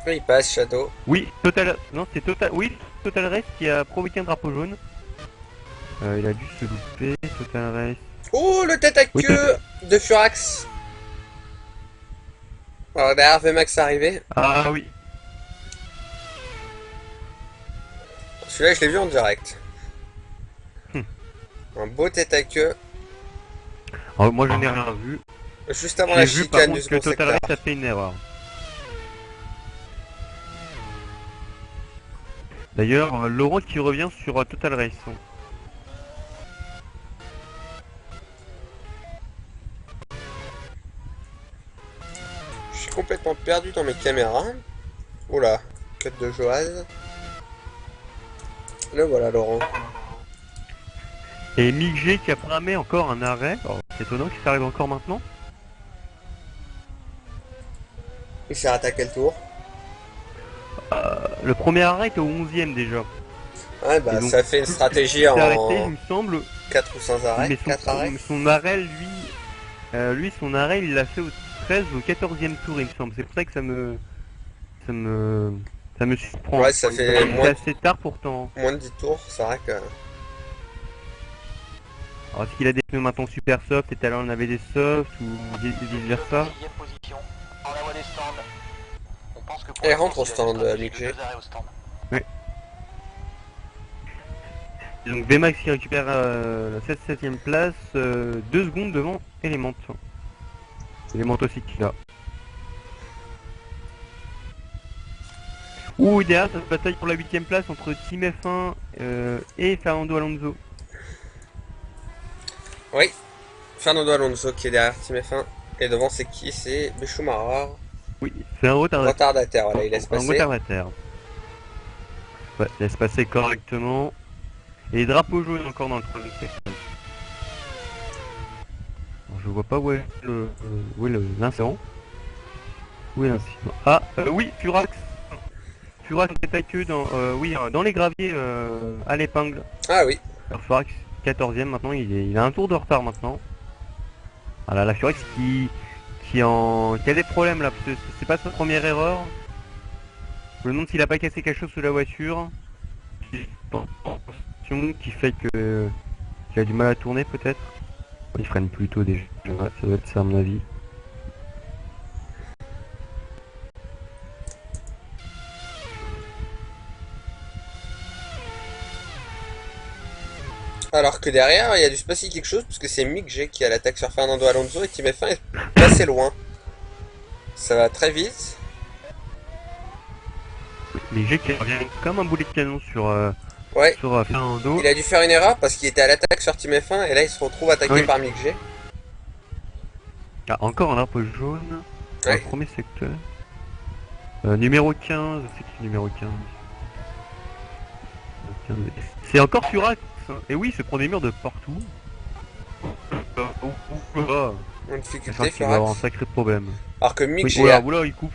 Il passe, Shadow.
Oui, Total... Non, c'est Total... Oui, Total Race qui a provoqué un drapeau jaune. Il a dû se louper, Total Race.
Oh, le tête à
Oui,
queue de Furax. Alors derrière VMAX arrivé.
Ah oui.
Celui-là, je l'ai vu en direct. Un beau tête à queue.
Alors, moi, je n'ai rien vu.
Juste avant
J'ai
la
vu par
chicane du
contre que
second
Total
secteur.
Race a fait une erreur. D'ailleurs, Laurent qui revient sur Total Race.
Je suis complètement perdu dans mes caméras. Oula, cut de Joaz. Le voilà, Laurent.
Et Mick G qui a programmé encore un arrêt. Oh, c'est étonnant qu'il s'arrive encore maintenant.
Il s'est raté à quel tour?
Le premier arrêt était au 11ème déjà.
Ouais, bah
Et donc,
ça fait une stratégie
Il s'est arrêté, il
en
me semble.
4 ou 5 arrêts.
Mais
4 arrêts.
son arrêt, lui, son arrêt, il l'a fait au 13 ou au 14ème tour, il me semble. C'est pour ça que ça me surprend.
Ouais, ça fait
C'est
moins,
assez tard pourtant.
moins de 10 tours, c'est vrai que...
Alors, est-ce qu'il a des pneus maintenant super soft et tout à l'heure on avait des softs ou vice versa?
10e position, en la voie des stands. On pense que pour
Et
l'instant,
rentre au
c'est la
stand,
stratégie
Mick
de
G.
2 arrêts au stand.
Donc VMAX qui récupère la 7ème place, 2 secondes devant Element. Element aussi qui là. Ouh, derrière ça se bataille pour la 8ème place entre Team F1 et Fernando Alonso.
Oui, Fernando Alonso qui est derrière Team F1. Et devant, c'est qui? C'est Schumacher.
Oui, c'est un retardataire.
Retardataire, voilà, il laisse
Un
passer.
retardataire. Ouais, laisse passer correctement. Et drapeau jaune encore dans le troisième secteur. Alors, je vois pas où est l'incident. Où est l'incident? Ah, oui, Furax. Furax est à queue dans les graviers à l'épingle.
Ah oui,
Alors Furax 14ème maintenant, il a un tour de retard maintenant. Voilà, la Furax qui a des problèmes là, parce que c'est pas sa première erreur. Je me demande s'il a pas cassé quelque chose sous la voiture. Qui fait que Il a du mal à tourner peut-être. Il freine plutôt déjà, ça doit être ça à mon avis.
Alors que derrière, il y a dû se passer quelque chose, parce que c'est Mick G qui a l'attaque sur Fernando Alonso et qui met fin est passé loin. Ça va très vite.
Mais G qui revient comme un boulet de canon sur,
Ouais,
Fernando.
il a dû faire une erreur parce qu'il était à l'attaque sur Team F1 et là il se retrouve attaqué
Oui.
par Mick G.
Ah, encore un drapeau jaune. Dans
Ouais.
le premier secteur. Numéro 15, c'est qui numéro 15? C'est encore Furax. Et oui, il se prend des murs de partout.
Une
Je
difficulté,
pense qu'il va avoir un
Furax.
sacré problème.
Alors que Mick
Oui,
G.
oula, oula, il coupe.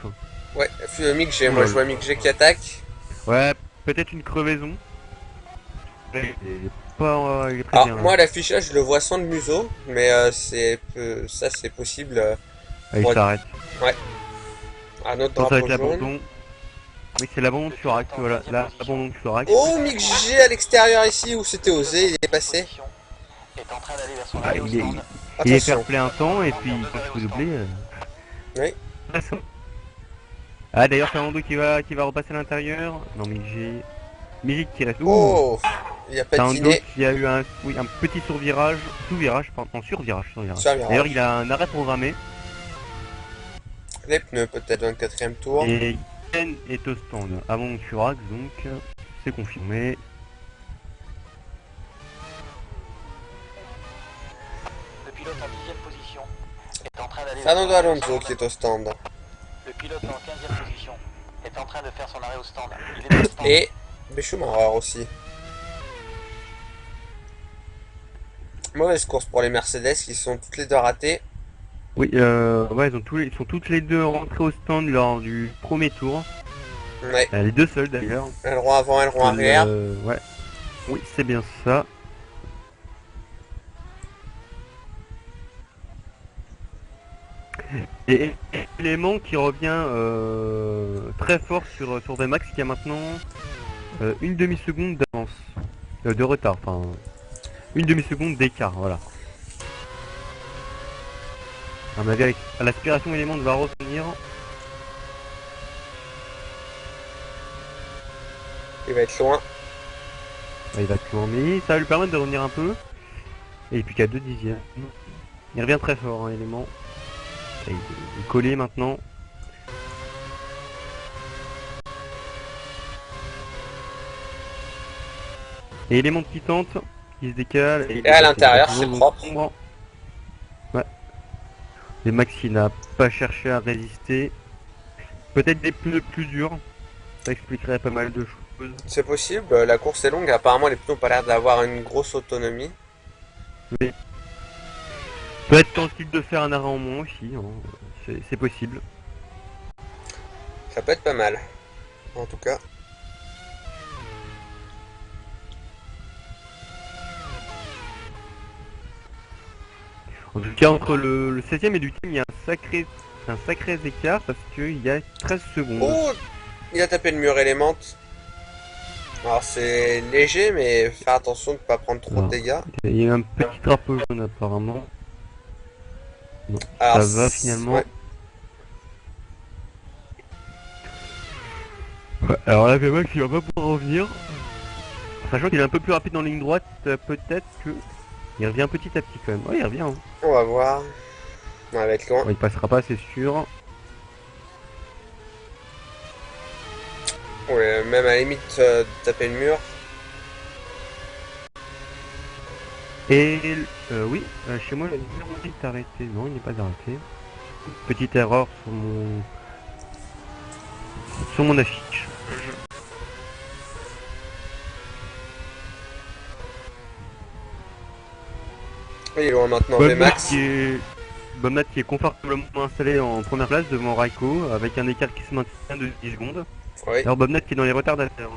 Ouais, Mick G, moi
Oula.
je vois Mick G qui attaque.
Ouais, peut-être une crevaison. Il est pas, il est très
Alors
bien.
moi à l'affichage je le vois sans le museau, mais ça c'est possible.
Ah, il
pour-
s'arrête.
Un autre
Ça va
drapeau
être
jaune.
l'abandon. Oui, c'est l'abandon de Furax, voilà. Là, l'abandon de Furax.
Oh, Mick G à l'extérieur ici où c'était osé, il est passé.
Est en train d'aller vers son
Ah,
arrivée au
il est,
stand.
il est
Attention.
fair play un temps et puis il peut se doubler.
Oui.
Intéressant. Ah, d'ailleurs, Fernando qui va repasser à l'intérieur. Non, mais j'ai. Milik qui reste. Ouh.
Oh, il a
Fernando
patiné.
qui a eu un petit survirage. Sous-virage, pardon. Non, survirage.
Survirage.
D'ailleurs, il a un arrêt programmé.
Les pneus peut-être 24ème tour.
Et Ken est au stand. Avant de Furax, donc. C'est confirmé.
Le pilote en 10e position est en train d'aller
Fernando
vers son
Alonso
stand.
qui est au stand.
Le pilote en 15e position est en train de faire son arrêt au stand. Il est au stand.
Et Schumacher aussi. Mauvaise course pour les Mercedes qui sont toutes les deux ratées.
Oui, ouais, ils sont toutes les deux rentrées au stand lors du premier tour.
Ouais,
Les deux seuls d'ailleurs.
aileron avant, aileron arrière.
Ouais. Oui, c'est bien ça. Et élément qui revient très fort sur Vmax qui a maintenant une demi-seconde d'avance. De retard, enfin. Une demi-seconde d'écart, voilà. À mon avis, à l'aspiration élément va revenir.
Il va être loin.
Il va plus loin, mais ça va lui permettre de revenir un peu. Et puis qu'à 2 dixièmes. Il revient très fort, hein, élément. Et il est collé maintenant. Et élément qui tente, qui se décale.
Et à l'intérieur, c'est
toujours
propre.
sombre. Ouais. Et Maxi n'a pas cherché à résister. Peut-être des pneus plus durs. Ça expliquerait pas mal de choses.
C'est possible, la course est longue. Apparemment, les pneus n'ont pas l'air d'avoir une grosse autonomie.
Peut-être tente-t-il de faire un arrêt en moins aussi. Hein. C'est possible.
Ça peut être pas mal. En tout cas.
En tout cas, entre le 16e et le 8e, il y a un sacré écart parce qu'il y a 13 secondes.
Oh, il a tapé le mur élément. Alors c'est léger, mais faire attention de ne pas prendre trop de dégâts.
Il y a un petit drapeau jaune apparemment. Non,
Alors,
ça va finalement.
ouais.
Ouais, alors là, Vmax il va pas pouvoir revenir. Sachant qu'il est un peu plus rapide en ligne droite, peut-être que. Il revient petit à petit quand même. Ouais, il revient. Hein.
On va voir. On va être loin.
Ouais, il passera pas, c'est sûr.
Ouais, même à la limite de taper le mur.
Et oui, chez moi le numéro est arrêté. Non, il n'est pas arrêté. Petite erreur sur mon affiche.
Il est loin maintenant,
Bonnat
Vmax.
qui est confortablement installé en première place devant Raiko avec un écart qui se maintient de 10 secondes.
Oui.
Alors Bonnat qui est dans les retardateurs.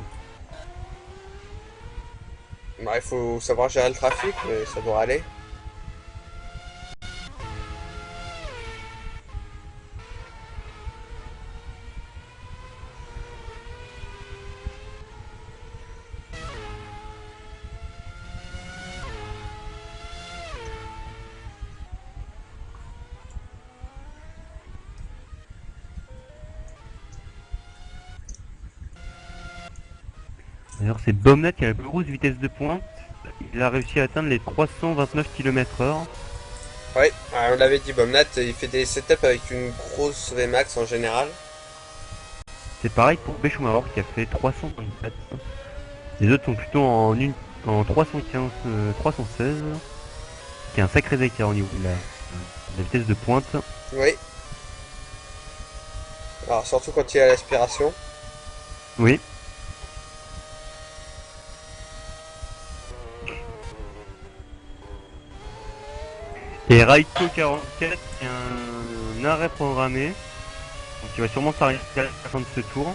Bah, il faut savoir gérer le trafic, mais ça doit aller.
D'ailleurs, c'est Bomnat qui a la plus grosse vitesse de pointe. Il a réussi à atteindre les 329 km/h.
Ouais, on l'avait dit, Bomnat, il fait des setups avec une grosse Vmax en général.
C'est pareil pour Bechumacher qui a fait 324. Les autres sont plutôt en 315, 316. Qui est un sacré écart au niveau de la vitesse de pointe.
Oui. Alors, surtout quand il y a l'aspiration.
Oui. Et Raiko 44 qui a un arrêt programmé. Donc il va sûrement s'arrêter à la fin de ce tour.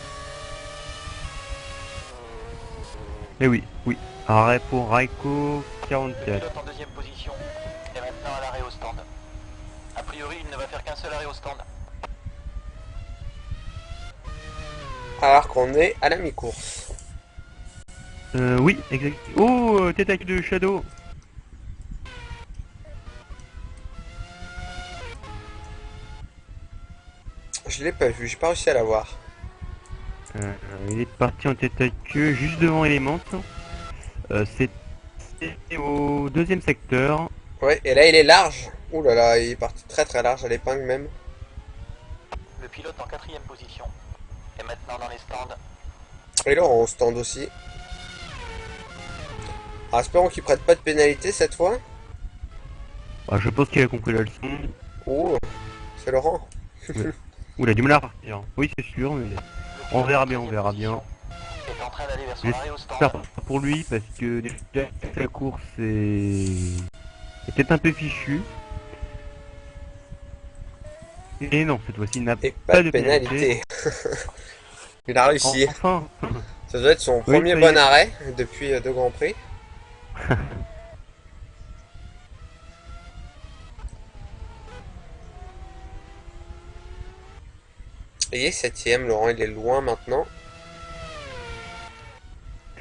Et oui, oui. Arrêt pour Raiko
Le
44.
pilote en deuxième position est maintenant à l'arrêt au stand. A priori, il ne va faire qu'un seul arrêt au stand.
Alors qu'on est à la mi-course.
Oui, exact. Oh, tête à queue de Shadow.
Je l'ai pas vu, j'ai pas réussi à la voir.
Il est parti en tête à queue juste devant Element. C'est au deuxième secteur.
Ouais, et là il est large. Ouh là là, il est parti très très large à l'épingle même.
Le pilote en quatrième position est maintenant dans les stands.
Et là on stand aussi. Alors, espérons qu'il prête pas de pénalité cette fois.
Ah, je pense qu'il a compris la leçon.
Ouh, c'est Laurent.
Ouh, il a du mal à repartir. Oui, c'est sûr, mais
Le
on
pilote
verra
en
bien, on
treizième
verra bien.
position est en train d'aller vers son arrêt au stand.
J'espère pas pour lui parce que déjà la course était un peu fichue. Et non, cette fois-ci il n'a
Et
pas de pénalité.
Il a réussi.
Enfin.
Ça doit être son
Oui,
premier
ça y
bon
est.
arrêt depuis deux Grands Prix. Il est septième, Laurent il est loin maintenant.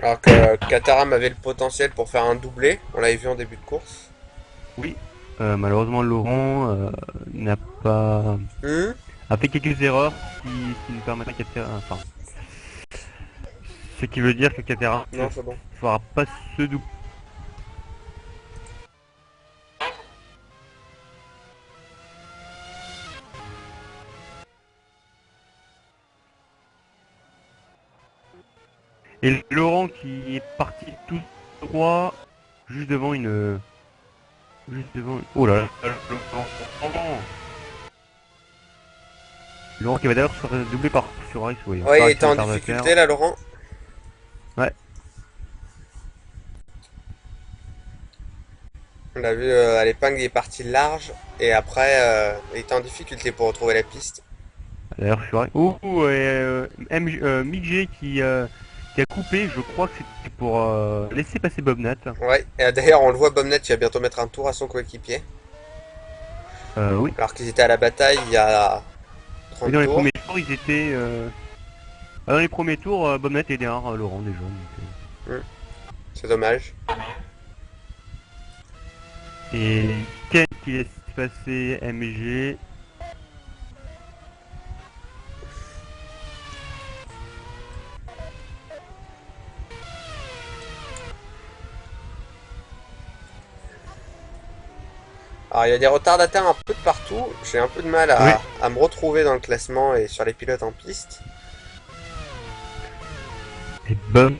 Alors que Caterham avait le potentiel pour faire un doublé, on l'avait vu en début de course.
Oui. Malheureusement Laurent n'a pas a fait quelques erreurs qui nous permettent à Caterham. Enfin. Ce qui veut dire que Caterham
Non,
ne
c'est bon.
fera pas ce double. Et Laurent qui est parti tout droit, juste devant une... Juste devant... Oh là là, Laurent. Laurent qui va d'ailleurs se faire doubler sur Ice, oui.
Ouais, il était en difficulté là, Laurent.
Ouais.
On l'a vu à l'épingle, il est parti large. Et après, il était en difficulté pour retrouver la piste.
D'ailleurs, je suis vrai. Oh, et Mick qui a coupé, je crois que c'était pour laisser passer Bobnat.
Ouais, et d'ailleurs, on le voit, Bomnet, il va bientôt mettre un tour à son coéquipier.
Oui.
Alors qu'ils étaient à la bataille il y a 30
Et dans les
tours.
premiers tours, ils étaient... Dans les premiers tours, Bobnat était derrière Laurent déjà. Donc,
C'est dommage.
Et Ken qui laisse passer MG.
Alors il y a des retardataires un peu de partout. J'ai un peu de mal à me retrouver dans le classement et sur les pilotes en piste.
Et Bobnat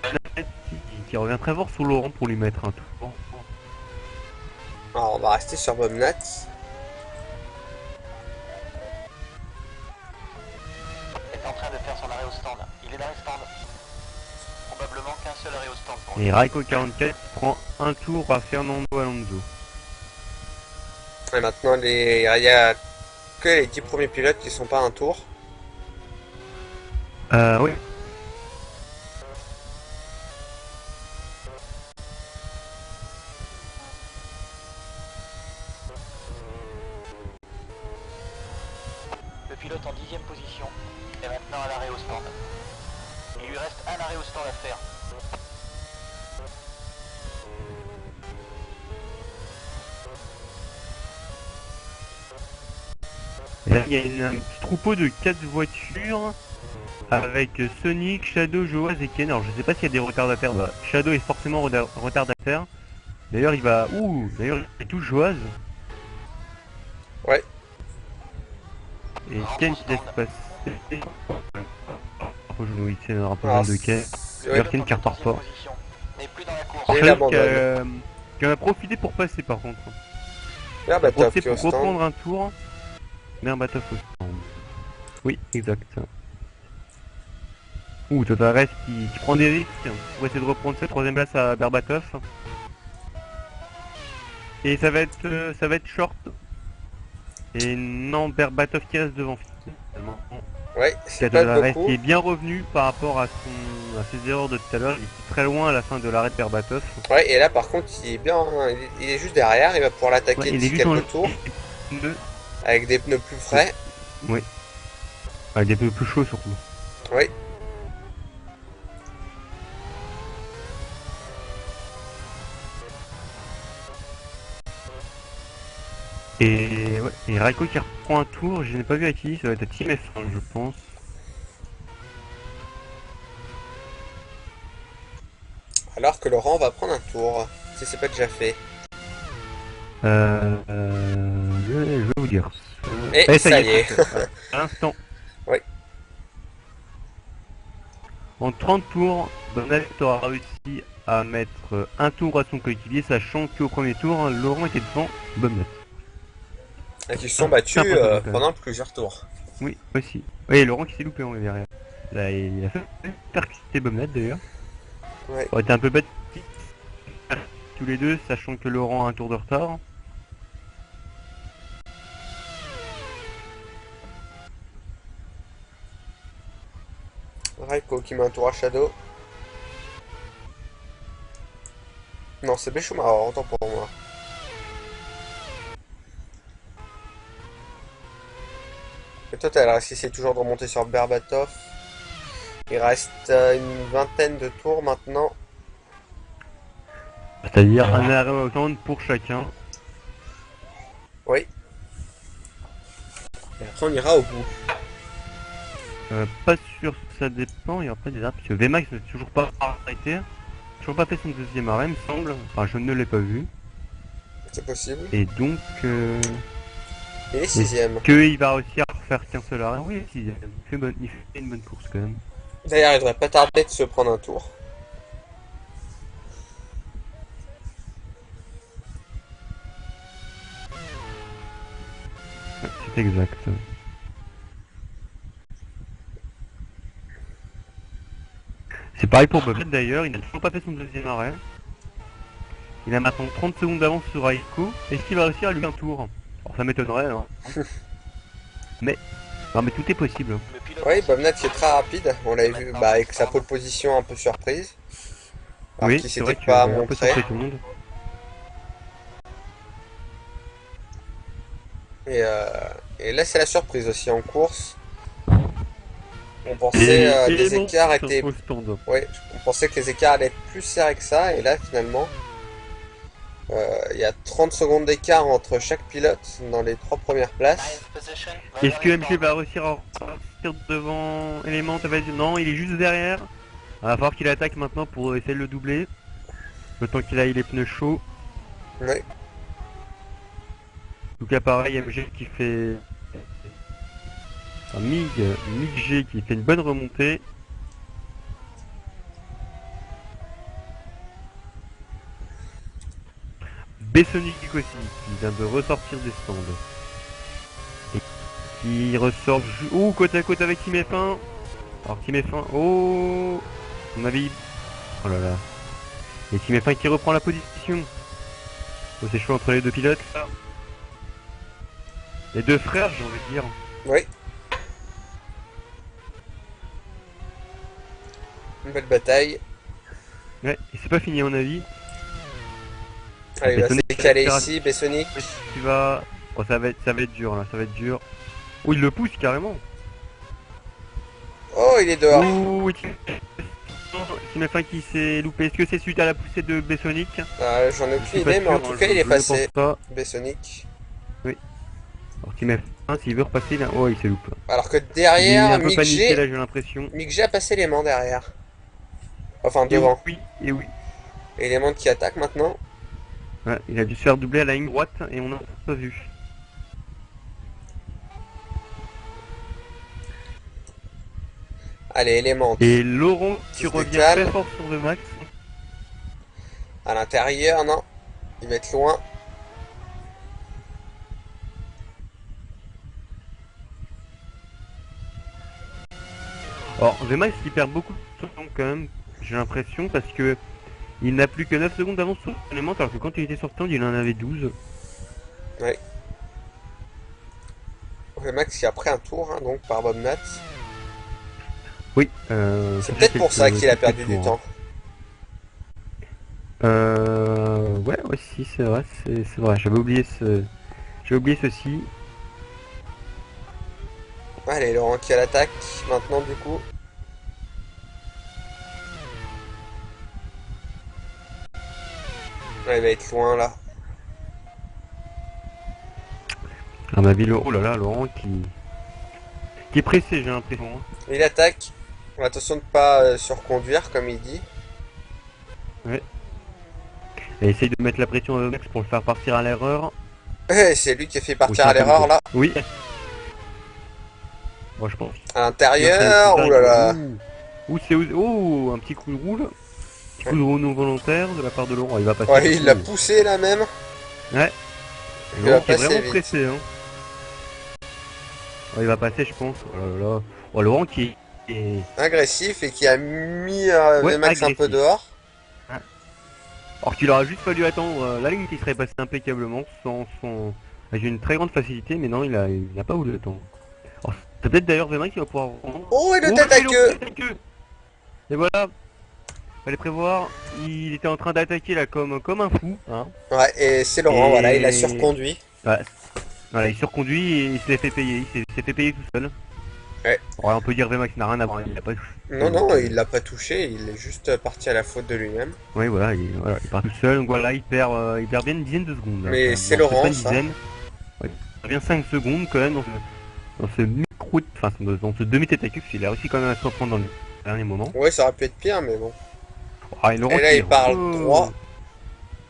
qui revient très fort sur Laurent pour lui mettre un tour.
Alors on va rester sur Bomnat.
Est en train de faire son arrêt au stand. Il est dans les stands. Probablement qu'un seul arrêt au stand pour lui.
Et Raiko 44 prend un tour à Fernando Alonso.
Et maintenant il y a que les 10 premiers pilotes qui sont pas à un tour.
Oui.
Le pilote en 10e position est maintenant à l'arrêt au stand. Il lui reste un arrêt au stand à faire.
Et là, il y a un petit troupeau de 4 voitures avec Sonic, Shadow, Joaz et Ken. Alors je sais pas s'il y a des retardataires. Bah, Shadow est forcément retardataire. D'ailleurs il va... Ouh, d'ailleurs il touche Joaz.
Ouais.
Et Ken qui laisse passer. Oui, c'est un peu
Alors,
de Ken.
ouais.
D'ailleurs Ken qui repart pas.
N'est plus dans la course.
Et il
Shadow
abandonne.
qui en a profité pour passer par contre.
Berbatov
Profiter
qui est au
pour
stand.
reprendre un tour. Berbatov au stand. Oui, exact. Ouh, Totares qui prend des risques pour essayer de reprendre sa troisième place à Berbatov. Et ça va être short. Et non, Berbatov qui reste devant finalement.
Ouais,
C'est
c'est pas
Totares
beaucoup.
qui est bien revenu par rapport à ses erreurs de tout à l'heure. Il était très loin à la fin de l'arrêt de Berbatov.
Ouais, et là par contre, il est bien, il est juste derrière, il va pouvoir l'attaquer
Ouais, il est
d'ici
juste dans
quelques tours,
le...
avec des pneus plus frais.
Oui. Avec des peu plus chauds surtout.
Oui.
Et ouais, et Raiko qui reprend un tour, je n'ai pas vu à qui, ça doit être à Team F1 je pense.
Alors que Laurent va prendre un tour, si c'est pas déjà fait.
Je vais vous dire.
Et ça y est.
c'est fait. À l'instant.
Oui.
En 30 tours, Bonnet aura réussi à mettre un tour à son coéquipier, sachant qu'au premier tour, Laurent était devant Bonnet.
Et qui se sont battus
impressionnant, quand même.
pendant plusieurs tours.
Oui, aussi. Oui, et Laurent qui s'est loupé en derrière. Là, il a fait percuter Bonnet d'ailleurs.
Ouais.
Ça aurait été un peu bête tous les deux, sachant que Laurent a un tour de retard.
Raiko qui met un tour à Shadow. Non, c'est Béchoumar, autant pour moi. Et toi, t'as essayé toujours de remonter sur Berbatov. Il reste une vingtaine de tours maintenant.
C'est-à-dire un arrêt au temps pour chacun.
Oui. Et après, on ira au bout.
Pas sûr, ça dépend, il n'y aura pas des arrêts, parce que VMAX n'a toujours pas arrêté. Toujours pas fait son deuxième arrêt, me semble. Enfin, je ne l'ai pas vu.
C'est possible.
Et donc,
Il est sixième.
qu'il va réussir à refaire qu'un seul arrêt. Oui, sixième. Il fait une bonne course quand même.
D'ailleurs, il devrait pas tarder de se prendre un tour.
Ouais, c'est exact. C'est pareil pour Bobette d'ailleurs, il n'a toujours pas fait son deuxième arrêt. Il a maintenant 30 secondes d'avance sur Raiko. Est-ce qu'il va réussir à lui un tour? Alors ça m'étonnerait, hein. Mais... Non mais tout est possible.
Le pilote
Oui, Bobnet qui est très rapide. On l'avait vu avec sa pole position un peu surprise. Alors
Oui,
qu'il
c'est vrai
s'était
qu'il
pas
a un peu
montré.
surpris tout le monde.
Et là, c'est la surprise aussi en course. On pensait
Et
des
non,
écarts étaient...
au stand.
Ouais, on pensait que les écarts allaient être plus serrés que ça. Et là, finalement, il y a 30 secondes d'écart entre chaque pilote dans les 3 premières places.
Est-ce que MG va réussir à repartir devant Element? Non, il est juste derrière. Il va falloir qu'il attaque maintenant pour essayer de le doubler. Le temps qu'il aille les pneus chauds.
Ouais.
Donc là pareil, MG qui fait... Enfin, Mig G qui fait une bonne remontée. Bessonic aussi, qui vient de ressortir des stands. Et qui ressort... côte à côte avec Team F1. Alors Team F1... Oh, on avait... Oh là là. Et Team F1 qui reprend la position. Oh, c'est chaud entre les deux pilotes là. Les deux frères, j'ai envie de dire.
Oui. Une belle bataille.
Ouais, et c'est pas fini à mon avis.
Allez, il va se
Bessonic,
décaler
ça va
ici, Bessonic.
Tu vas... Oh, ça va être dur là, ça va être dur. Oh, il le pousse carrément.
Oh, il est dehors.
Oh, Team F1 qui s'est loupé. Est-ce que c'est suite à la poussée de Bessonic?
J'en ai
Je
aucune
suis pas
idée, mais en
sûr,
tout
hein,
cas, il est
je ne
passé.
pense pas.
Bessonic.
Alors Team F1 s'il veut repasser, là... Oh, il se loupe.
Alors que
Il est
derrière,
un peu
Mick
paniqué, là,
G...
j'ai l'impression.
Mick G a passé l'aimant derrière. Enfin,
Et
devant.
oui, et oui.
Et l'aimant qui attaque maintenant.
Ouais, il a dû se faire doubler à la ligne droite, et on n'a pas vu.
Allez, élément.
Et Laurent qui
se
revient
décale.
très fort sur le max.
À l'intérieur, non. Il va être loin.
Alors, Vmax il perd beaucoup de temps quand même, j'ai l'impression, parce que il n'a plus que 9 secondes d'avance sur l'élément, alors que quand il était sortant, il en avait 12.
Le Max qui a pris un tour, hein, donc par Bob Nat.
Oui,
C'est peut-être pour ça qu'il a perdu du temps.
Ouais, aussi, c'est vrai, c'est vrai, j'avais oublié ceci.
Allez, Laurent qui a l'attaque maintenant du coup. Ouais, il va être loin là.
À ma ville, oh là là, Laurent qui est pressé, j'ai l'impression. Hein.
Il attaque. Attention de pas surconduire comme il dit.
Et essaye de mettre la pression au max pour le faire partir à l'erreur.
C'est lui qui a fait partir
Oui,
à l'erreur là.
Oui. Bon, je pense.
À l'intérieur, oh là là.
Ouh, c'est un petit coup de roule. Petit coup de roule non volontaire de la part de Laurent. Il va passer.
Ouais, il l'a poussé là même.
Ouais.
Il va
Laurent qui est
passer
vraiment
vite.
pressé. Hein. Ouais, il va passer, je pense. Oh là là. Oh, Laurent qui est
Agressif et qui a mis
Ouais,
Vmax un peu
agressif.
dehors.
Alors qu'il aura juste fallu attendre la ligne qui serait passée impeccablement sans son... Avec une très grande facilité, mais non, il a pas voulu attendre. Alors, c'est peut-être d'ailleurs Vemax qui va pouvoir...
Oh, et le tête à
et le
queue.
tête à queue. Et voilà. Fallait prévoir, il était en train d'attaquer là comme un fou. Hein.
Ouais, et c'est Laurent,
Et-
voilà, il a surconduit.
Ouais. Voilà, il surconduit et il s'est fait payer. Il s'est fait payer tout seul.
Ouais.
Alors, on peut dire Vemax n'a rien à voir, il a pas touché.
Non, non, il l'a pas touché, il est juste parti à la faute de lui-même.
Oui, voilà, il part tout seul. Donc voilà, il perd bien une dizaine de secondes. Là,
Mais
quand même.
c'est
Bon,
Laurent,
pas une
ça.
dizaine. Ouais, il perd bien 5 secondes quand même dans ce micro, enfin dans ce demi-tête à queue, parce qu'il a réussi quand même à se reprendre dans le dernier moment.
Ouais, ça aurait pu être pire, mais bon.
Ah, et Laurent
Et là,
qui
il part
re-
droit.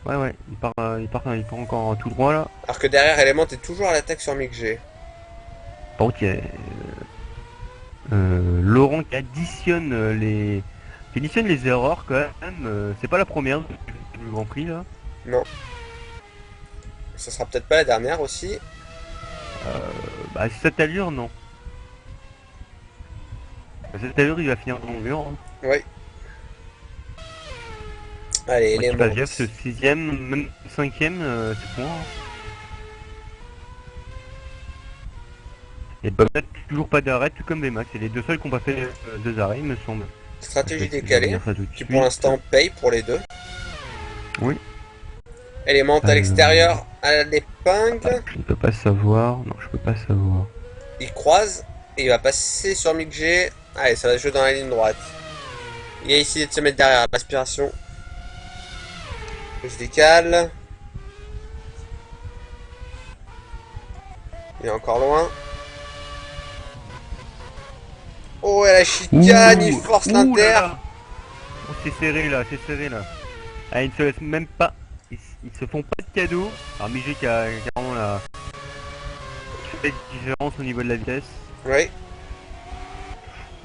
Ouais, il part encore tout droit là.
Alors que derrière, Element est toujours à l'attaque sur Mick G.
Par contre, il y a Laurent qui additionne les erreurs quand même. C'est pas la première du Grand Prix là.
Non. Ça sera peut-être pas la dernière aussi.
Bah cette allure non. Cette allure il va finir dans le mur. Hein.
Oui. Allez,
Qui
Element.
passe bien ce 6ème, même 5ème, c'est point. Hein. Et Bob n'a toujours pas d'arrêt, tout comme Vmax. C'est les deux seuls qui n'ont pas fait 2 arrêts, il me semble.
Stratégie
Je vais
décalée.
dire ça tout de
Qui
suite.
pour l'instant paye pour les deux.
Oui.
Element à l'extérieur à l'épingle.
Je ne peux pas savoir. Non, je peux pas savoir.
Il croise. Et il va passer sur Mick G. Allez, ça va jouer dans la ligne droite. Il a essayé de se mettre derrière l'aspiration. Il se décale. Il est encore loin. Oh, et la chicane, il force l'inter.
là là. Oh, c'est serré là, c'est serré là. Ah, ils ne se laissent même pas. Ils se font pas de cadeaux. Alors Migé qui a vraiment la différence au niveau de la vitesse.
Oui,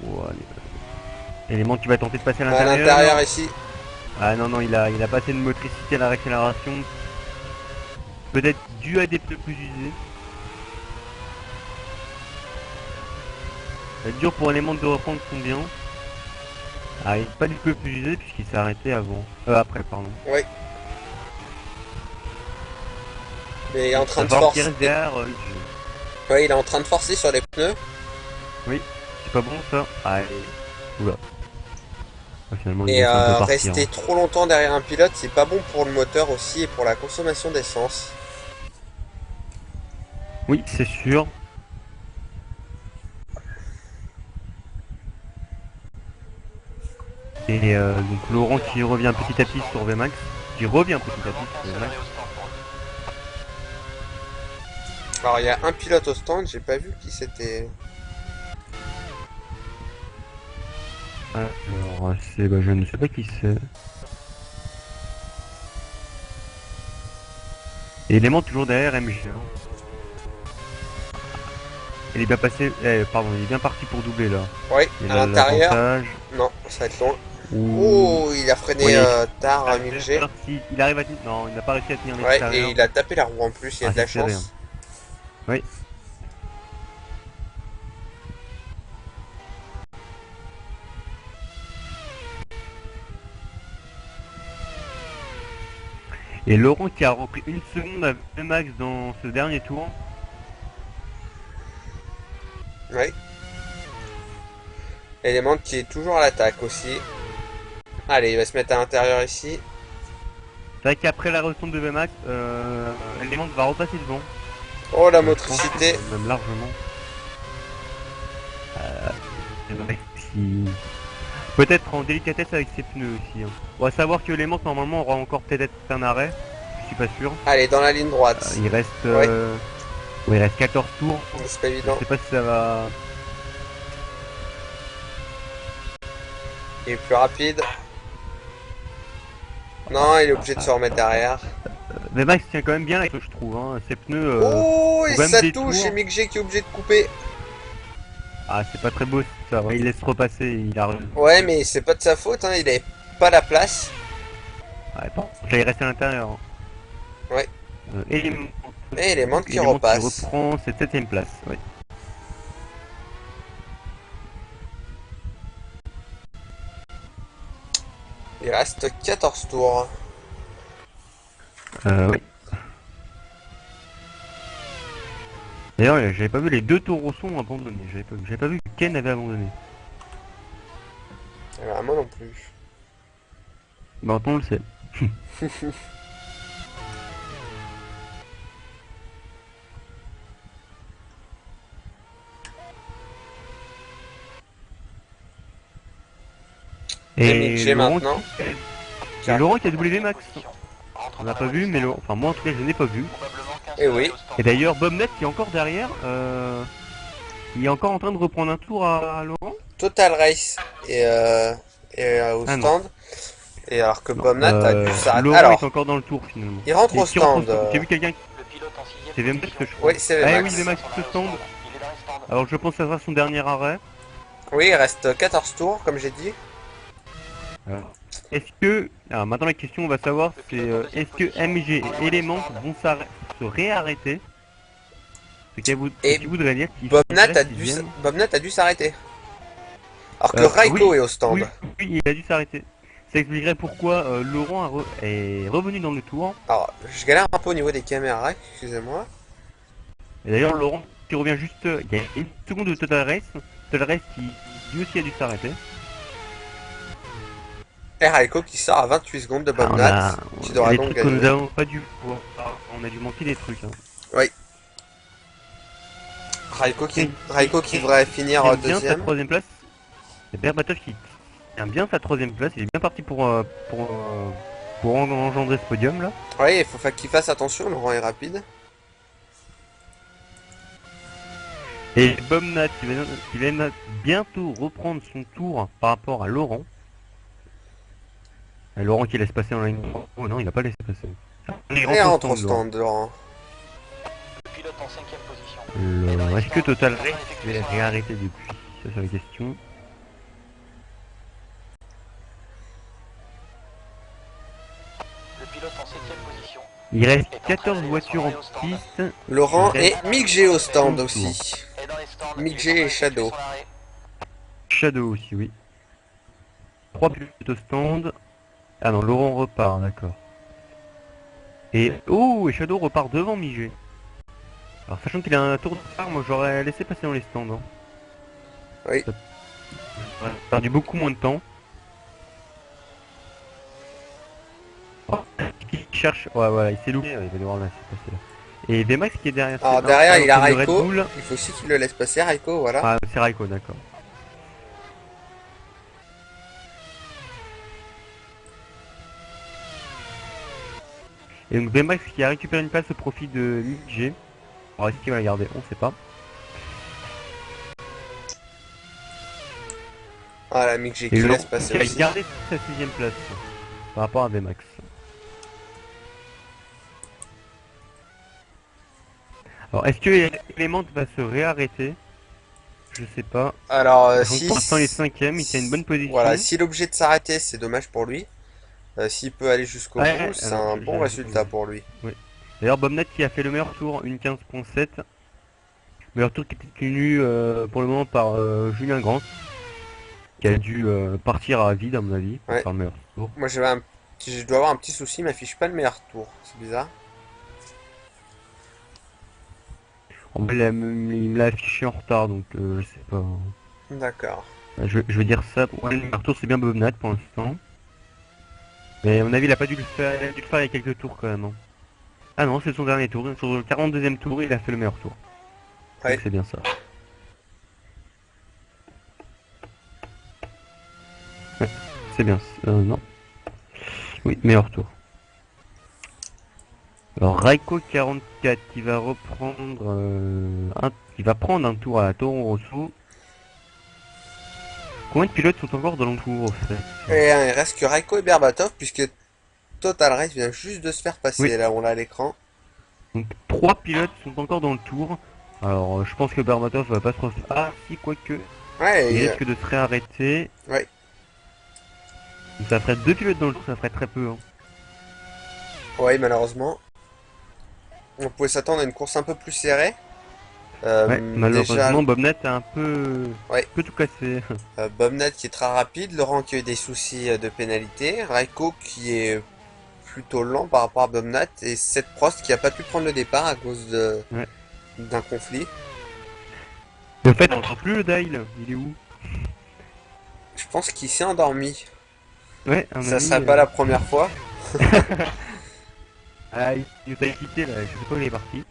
Oh, Élément qui va tenter de passer à
à
l'intérieur.
l'intérieur ici.
Ah non, il a pas assez de motricité à la réaccélération. Peut-être dû à des pneus plus usés. Ça va être dur pour Élément de reprendre son bien. Ah, il n'est pas du peu plus usé puisqu'il s'est arrêté avant. Après, pardon.
Oui. Mais il est en train de
Il va falloir qu'il
forcer.
reste derrière,
Oui, il est en train de forcer sur les pneus.
c'est pas bon ça. Ah, oula. Ah, finalement, il
Et
laisse un peu partir,
rester
hein.
trop longtemps derrière un pilote, c'est pas bon pour le moteur aussi et pour la consommation d'essence.
Oui, c'est sûr. Et donc Laurent qui revient petit à petit sur Vmax. Qui revient petit à petit sur Vmax.
Alors il y a un pilote au stand, j'ai pas vu qui c'était.
Alors, c'est... Bah, je ne sais pas qui c'est. Et Élément toujours derrière MG. Hein. Il est bien passé... pardon, il est bien parti pour doubler là.
Oui,
Il
à
a
l'intérieur.
l'avantage.
Non, ça va être loin.
Ouh.
Oh, il a freiné
Ouais,
tard
Ah,
à 1000G.
il arrive à tenir... Non, il n'a pas réussi à tenir
Ouais, et
l'extérieur.
il a tapé la roue en plus, il y a
Ah,
de la
c'est serré,
chance.
Oui. Et Laurent qui a repris une seconde à Max dans ce dernier tour.
Oui. Élément qui est toujours à l'attaque aussi. Allez, il va se mettre à l'intérieur ici.
C'est vrai qu'après la retombe de VMAX, Element va repasser devant.
Oh, la
Je pense
motricité.
que même largement. C'est vrai que peut-être en délicatesse avec ses pneus aussi. Hein. On va savoir que Element normalement aura encore peut-être un arrêt. Je suis pas sûr.
Allez, dans la ligne droite.
Il reste...
Ouais.
ouais, il reste 14 tours.
C'est pas
Je
évident.
sais pas si ça va...
Il est plus rapide. Non, il est obligé de se remettre derrière.
VMAX tient quand même bien avec je trouve. Hein. Ses pneus...
Oh, et
faut quand même
ça
des
touche,
tours.
et Mick G qui est obligé de couper.
Ah, c'est pas très beau ça. Ouais, il laisse repasser. Il a...
Ouais, mais c'est pas de sa faute, hein, il avait pas la place.
Ouais, bon. Là, il reste à l'intérieur. Hein.
Ouais.
Élément
Et Element qui
Élément
repasse.
qui reprend cette 7ème place. Ouais.
Il reste 14 tours.
Oui. D'ailleurs, j'avais pas vu les deux taureaux sont abandonnés. J'avais pas vu que Ken avait abandonné.
Eh ben, moi non plus.
Maintenant, on le sait.
Et Mick G maintenant.
Et Laurent qui a doublé Max. On l'a pas vu, mais enfin moi en tout cas je n'ai pas vu.
Et oui.
Et d'ailleurs Bob Net qui est encore derrière, il est encore en train de reprendre un tour à Laurent.
Total Race et au
Ah, non.
stand. Et alors que Bomnat a dû s'arrêter.
Laurent
Alors,
est encore dans le tour finalement.
il rentre
Et
au
qui rentre
stand.
J'ai vu quelqu'un qui...
Le pilote en sixième
C'est VMAX que je crois.
Oui, c'est
Ah
VMAX.
oui, VMAX qui se stand.
Il est dans les stands.
Alors je pense que ça sera son dernier arrêt.
Oui, il reste 14 tours, comme j'ai dit.
Est-ce que... Alors maintenant la question on va savoir c'est est-ce que MG et Element vont se réarrêter? Ce qui voudrait dire qu'il
Bomnat a dû s'arrêter. Alors que
Euh,
Raiko
oui,
est au stand.
Oui, oui, il a dû s'arrêter. Ça expliquerait pourquoi Laurent est revenu dans le tour.
Alors, je galère un peu au niveau des caméras, excusez-moi.
Et d'ailleurs Laurent qui revient juste... il y a une seconde de Total Race. Total Race qui lui aussi a dû s'arrêter.
Et Raiko qui sort à 28 secondes de
Ah,
Bomnat. Qui doit
des
donc
trucs que nous
gagner.
avons pas dû voir. On a dû manquer des trucs. Hein.
Oui. Raiko qui devrait finir
Il aime bien sa
deuxième.
troisième place. C'est Berbatov qui aime bien sa troisième place. Il est bien parti pour engendrer ce podium là.
Oui, il faut qu'il fasse attention, Laurent est rapide.
Et Bomnat qui va bientôt reprendre son tour par rapport à Laurent. Et Laurent qui laisse passer en ligne. Oh non, il a pas laissé passer.
Et rentre au stand, Laurent.
Le pilote en cinquième position.
Est-ce que Total Race va réarrêter depuis? Ça c'est la question.
Le pilote en septième position.
Il reste 14 voitures en piste.
Laurent
Il
et
reste
Mick G au stand
son
aussi.
Et dans les stands,
Mick
il
G
est en
et Shadow.
train d'effectuer son arrêt.
Shadow aussi, oui. 3 pilotes au stand. Ah non, Laurent repart, d'accord. Et oh, et Shadow repart devant Migé. Alors sachant qu'il a un tour de retard, moi j'aurais laissé passer dans les stands. Hein.
Oui.
J'aurais perdu beaucoup moins de temps. Oh, il cherche. Ouais, voilà, il s'est loupé. Il va devoir laisser passer là. Et VMAX qui est derrière.
Alors
c'est
derrière,
un,
il a
c'est le Red
Raiko.
Bull.
Il faut aussi qu'il le laisse passer, Raiko, voilà.
Ah, c'est Raiko, d'accord. Et donc VMAX qui a récupéré une place au profit de Mick G. Alors est-ce qu'il va la garder? On sait pas.
Ah, la Mick G
Et
qui
le
laisse passer
qui a
aussi.
gardé sa 6ème place par rapport à VMAX. Alors est-ce que Clément va se réarrêter? Je sais pas.
Alors,
Donc
si...
pour l'instant il est 5ème, il tient une bonne position.
Voilà, s'il est obligé de s'arrêter, c'est dommage pour lui. S'il peut aller jusqu'au
Ouais,
bout, c'est
alors,
un bon résultat pour lui.
D'ailleurs Bobnet qui a fait le meilleur tour, une 15.7. Meilleur tour qui était tenu pour le moment par Julien Grant. Qui a dû partir à vide à mon avis pour
Ouais.
faire le meilleur tour.
Moi, je dois avoir un petit souci, il m'affiche pas le meilleur tour. C'est bizarre.
Il me l'a affiché en retard donc je sais pas.
D'accord.
Je vais dire ça. Ouais, le meilleur tour c'est bien Bobnet pour l'instant. Mais à mon avis il a pas dû le faire, il a dû le faire il y a quelques tours quand même. Hein. Ah non c'est son dernier tour, sur le 42ème tour il a fait le meilleur tour.
Ouais.
Donc c'est bien ça. Ouais, c'est bien. Non. Oui, meilleur tour. Alors Raiko 44 qui va reprendre qui va prendre un tour à la Toro Rosso. Combien de pilotes sont encore dans le tour au fait?
Et il reste que Raiko et Berbatov, puisque Total Race vient juste de se faire passer,
Oui.
là on l'a à l'écran.
Donc 3 pilotes sont encore dans le tour. Alors je pense que Berbatov va pas se refaire. Ah si quoique.
Ouais,
Il
et,
risque de se réarrêter.
ouais.
Donc ça ferait 2 pilotes dans le tour, ça ferait très peu. Hein.
Ouais, malheureusement. On pouvait s'attendre à une course un peu plus serrée.
Ouais, malheureusement
Déjà,
Bobnet a un peu tout cassé.
Bobnet qui est très rapide, Laurent qui a eu des soucis de pénalité, Raiko qui est plutôt lent par rapport à Bobnet, et Seth Prost qui a pas pu prendre le départ à cause d'un conflit.
En fait on entend plus le dial, il est où?
Je pense qu'il s'est endormi.
Ouais, un
Ça
ami,
serait pas la première fois.
Ah, il nous a quitté là, je sais pas où il est parti.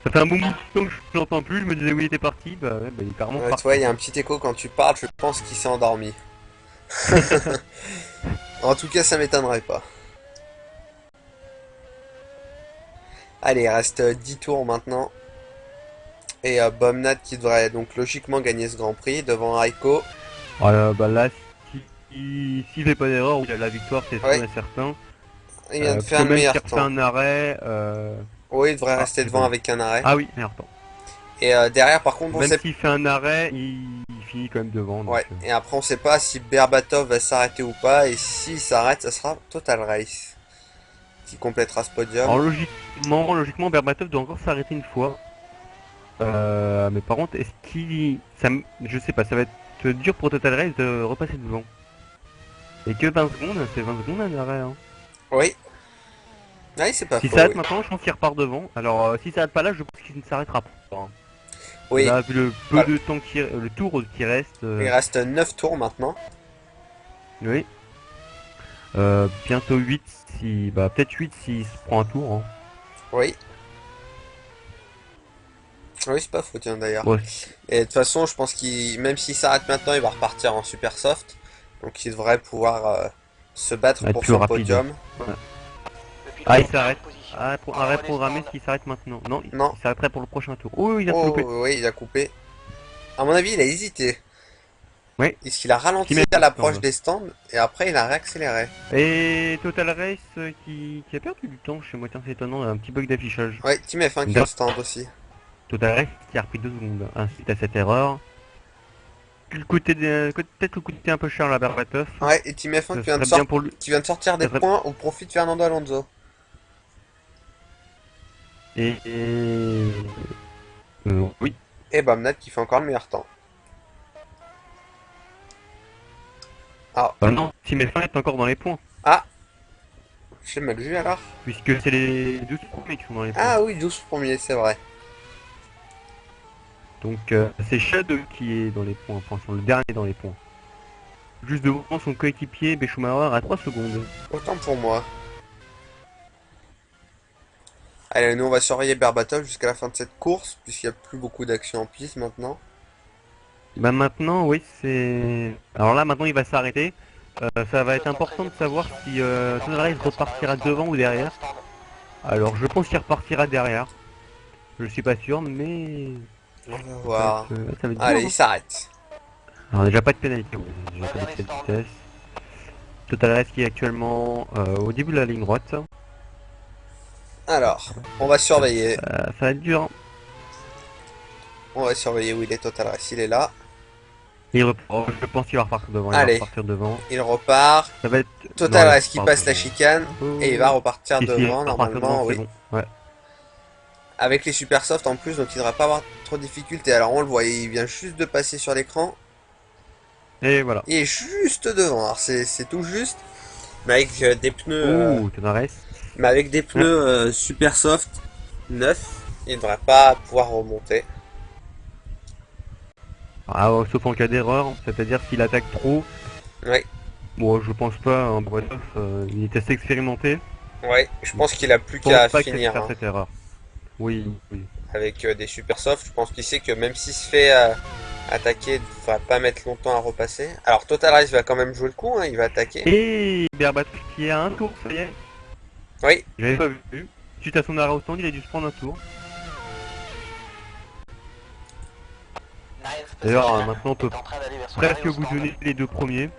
Ça fait un bon bout de temps que je l'entends plus, je me disais où il était parti, bah ouais, bah il est carrément
Ouais, tu
parti.
vois, il y a un petit écho quand tu parles, je pense qu'il s'est endormi. En tout cas, ça m'étonnerait pas. Allez, il reste 10 tours maintenant. Et Bobnet qui devrait donc logiquement gagner ce Grand Prix devant Raiko.
Bah là, s'il fait pas d'erreur, il a la victoire, c'est sûr
Ouais.
et certain.
Il vient de
Parce
faire
que
le
même s'il
meilleur
refait
temps.
un arrêt,
Oui, il devrait rester
c'est
devant
bon.
avec un arrêt.
Ah oui, meilleur temps.
Et derrière, par contre, on
Même
sait...
s'il fait un arrêt, il finit quand même devant. Donc,
Ouais. Et après, on sait pas si Berbatov va s'arrêter ou pas. Et s'il s'arrête, ça sera Total Race qui complétera ce podium.
Alors logiquement, Berbatov doit encore s'arrêter une fois. Mais par contre, est-ce qu'il... Je sais pas, ça va être dur pour Total Race de repasser devant. Et que 20 secondes, c'est 20 secondes un arrêt. Hein.
Oui. Oui, c'est pas
Si
faux.
ça arrête
Oui.
maintenant, je pense qu'il repart devant. Alors si ça arrête pas là, je pense qu'il ne s'arrêtera pas. Hein.
Oui.
Là, vu le peu
Voilà.
de temps le tour qui reste...
Il reste 9 tours maintenant.
Oui. Bientôt 8 si... Bah peut-être 8 s'il se prend un tour. Hein.
Oui. Oui, c'est pas faux, tiens, d'ailleurs.
Ouais.
Et de toute façon, je pense qu'il, même s'il s'arrête maintenant, il va repartir en super soft. Donc il devrait pouvoir se battre
Être
pour
plus
son
rapide.
podium.
Le pilote
Ah, il
en
s'arrête.
position.
Arrêt programmé s'il s'arrête maintenant. Non,
Non.
il s'arrêterait pour le prochain tour. Oh, il a
Oh,
loupé.
oui, il a coupé. À mon avis, il a hésité.
Oui.
Est-ce qu'il a ralenti
Qui met
à
le
l'approche
stand.
des stands et après il a réaccéléré.
Et Total Race qui a perdu du temps chez moi, tiens, c'est étonnant, un petit bug d'affichage.
Ouais, Team F1 qui est au stand aussi.
Total Race qui a repris 2 secondes, suite à cette erreur. Peut-être le coûter un peu cher la Berbatov.
Ouais, et Team F1
Ça
qui vient,
serait bien pour lui.
qui vient de sortir des
Ça serait-
points au profit de Fernando Alonso.
Oui.
Et Bamnat qui fait encore le meilleur temps. Ah,
Bah non, Team F1 est encore dans les points.
j'ai mal vu alors.
Puisque c'est les 12 premiers qui sont dans les points.
Ah oui, 12 premiers, c'est vrai.
Donc c'est Shadow qui est dans les points, enfin c'est le dernier dans les points. Juste devant son coéquipier Schumacher à 3 secondes.
Autant pour moi. Allez, nous on va surveiller Berbatov jusqu'à la fin de cette course, puisqu'il n'y a plus beaucoup d'action en piste maintenant.
Bah maintenant oui c'est... Alors là maintenant il va s'arrêter. Ça va être important de savoir si Total Race repartira devant ou derrière. Alors je pense qu'il repartira derrière. Je suis pas sûr, mais...
On va voir.
Ça va être dur,
Allez,
hein.
il s'arrête.
Alors déjà pas de pénalité, ouais, déjà pas d'excès de vitesse. Total Race qui est actuellement au début de la ligne droite.
Alors, on va surveiller.
Ça va être dur, hein.
On va surveiller où il est Total Race. Il est là.
Il reprend, je pense qu'il va repartir devant,
Allez.
il va repartir devant.
Il repart.
Ça va être...
Total
non,
Race qui passe la chicane.
Oh.
Et il va repartir
Si, si,
devant,
il va repartir
normalement,
devant,
oui.
c'est bon. Ouais.
Avec les super soft en plus, donc il ne devrait pas avoir trop de difficultés. Alors on le voit, il vient juste de passer sur l'écran.
Et voilà.
Il est juste devant. Alors c'est tout juste. Mais avec des pneus.
Ouh, Total Race.
Mais avec des pneus super soft, neufs, il ne devrait pas pouvoir remonter.
Ah, sauf en cas d'erreur, c'est-à-dire s'il attaque trop.
Oui,
Bon, je pense pas, hein, Bretov, il est assez expérimenté.
oui, je pense qu'il a plus
Je pense
qu'à
pas qu'il
finir
faire
hein.
cette erreur. Oui, oui.
Avec des super soft. Je pense qu'il sait que même s'il se fait attaquer, il ne va pas mettre longtemps à repasser. Alors Total Race va quand même jouer le coup, hein, il va attaquer.
Et Berbatov qui est à un tour, ça y est.
Oui,
J'avais pas vu. Suite à son arrêt au stand, il a dû se prendre un tour. D'ailleurs, maintenant on peut presque bouillonner les deux premiers.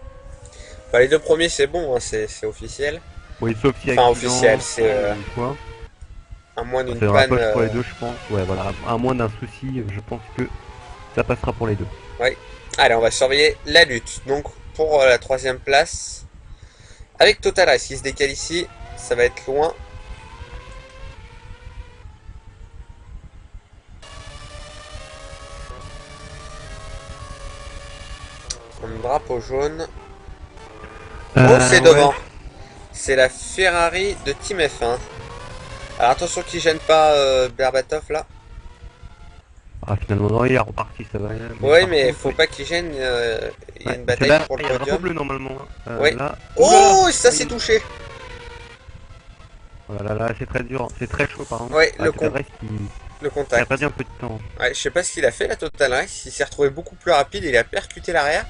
bah, les deux premiers c'est bon, hein, c'est officiel.
Oui, sauf si
Enfin,
accident,
officiel, c'est,
quoi.
À moins d'une
C'est un
panne.
coche pour les deux, je pense. Ouais, voilà. À moins d'un souci, je pense que ça passera pour les deux.
Allez, on va surveiller la lutte. Donc, pour la troisième place, avec Total Race qui se décale ici, ça va être loin. Un drapeau jaune. Oh, c'est devant.
Ouais.
C'est la Ferrari de Team F1. Alors attention qu'il gêne pas Berbatov là.
Ah, finalement, non, il est reparti, ça va.
Oui, mais faut pas qu'il gêne. Il y a une bataille
là,
pour le
il y a un drapeau
podium.
bleu normalement.
Oui.
Là...
Oh,
là,
ça s'est touché.
Voilà, là, c'est très dur, c'est très chaud par contre.
Ouais,
Ah,
le
Total
con-
Race,
Le
il a
contact.
perdu un peu de temps.
Ouais, je sais pas ce qu'il a fait la Total Race. Il s'est retrouvé beaucoup plus rapide. Il a percuté l'arrière.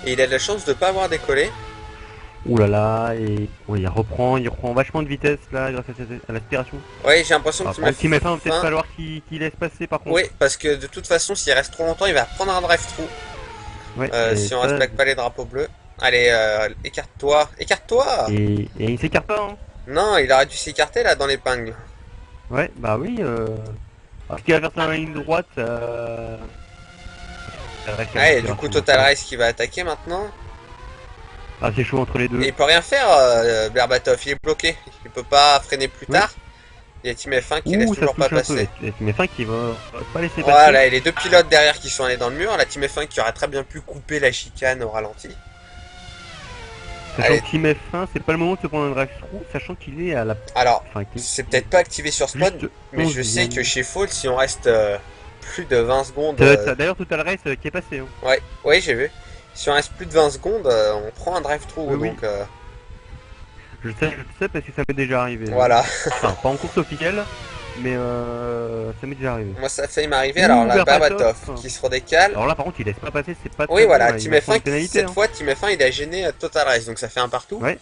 Et il a de la chance de pas avoir décollé.
Ouh là là, et oui, il reprend vachement de vitesse là grâce à l'aspiration.
Ouais, j'ai l'impression que
Par Team F1, va peut-être falloir qu'il laisse passer par contre.
Oui, parce que de toute façon, s'il reste trop longtemps, il va prendre un drive-through.
Ouais, et
Si on
ça-
respecte pas les drapeaux bleus. Allez, écarte-toi. Écarte-toi.
et il s'écarte pas, hein.
Non, il aurait dû s'écarter là dans l'épingle.
Ouais, bah oui. Parce qu'il va faire sa ligne droite, ça reste à
Ouais, et du
l'aspiration,
coup,
donc,
Total Race qui va attaquer maintenant.
Ah, c'est chaud entre les deux.
Et il peut rien faire, Berbatov. Il est bloqué. Il peut pas freiner plus
Oui.
tard. Il y a Team F1 qui laisse
Ouh, ça
toujours pas
touche un peu.
passer.
Et Team F1 qui va pas laisser passer.
Voilà, et les deux pilotes derrière qui sont allés dans le mur. La Team F1 qui aurait très bien pu couper la chicane au ralenti.
Sachant
Allez.
que Team F1, c'est pas le moment de se prendre un drive-through, sachant qu'il est à la...
Alors,
Enfin, qu'il-
c'est peut-être pas activé sur ce mode,
Juste
mais je
11e.
sais que chez Fall, si on reste plus de 20 secondes.
Ça doit être ça. D'ailleurs, Total Race qui est passé. Hein.
Ouais, ouais, j'ai vu. Si on reste plus de 20 secondes, on prend un drive-through.
Oui, oui.
Donc,
Je sais parce que ça m'est déjà arrivé.
voilà.
Enfin, pas en course officielle, mais ça m'est déjà arrivé.
Moi, ça a failli m'arriver. Alors, là,
Berbatov.
Berbatov qui se redécale.
Alors là, par contre, il laisse pas passer, c'est pas
Oui,
très
voilà,
bon, là, il
Team
va prendre
F1,
une pénalité,
cette
hein.
fois, Team F1, il a gêné Total Race. Donc, ça fait un partout.
Ouais.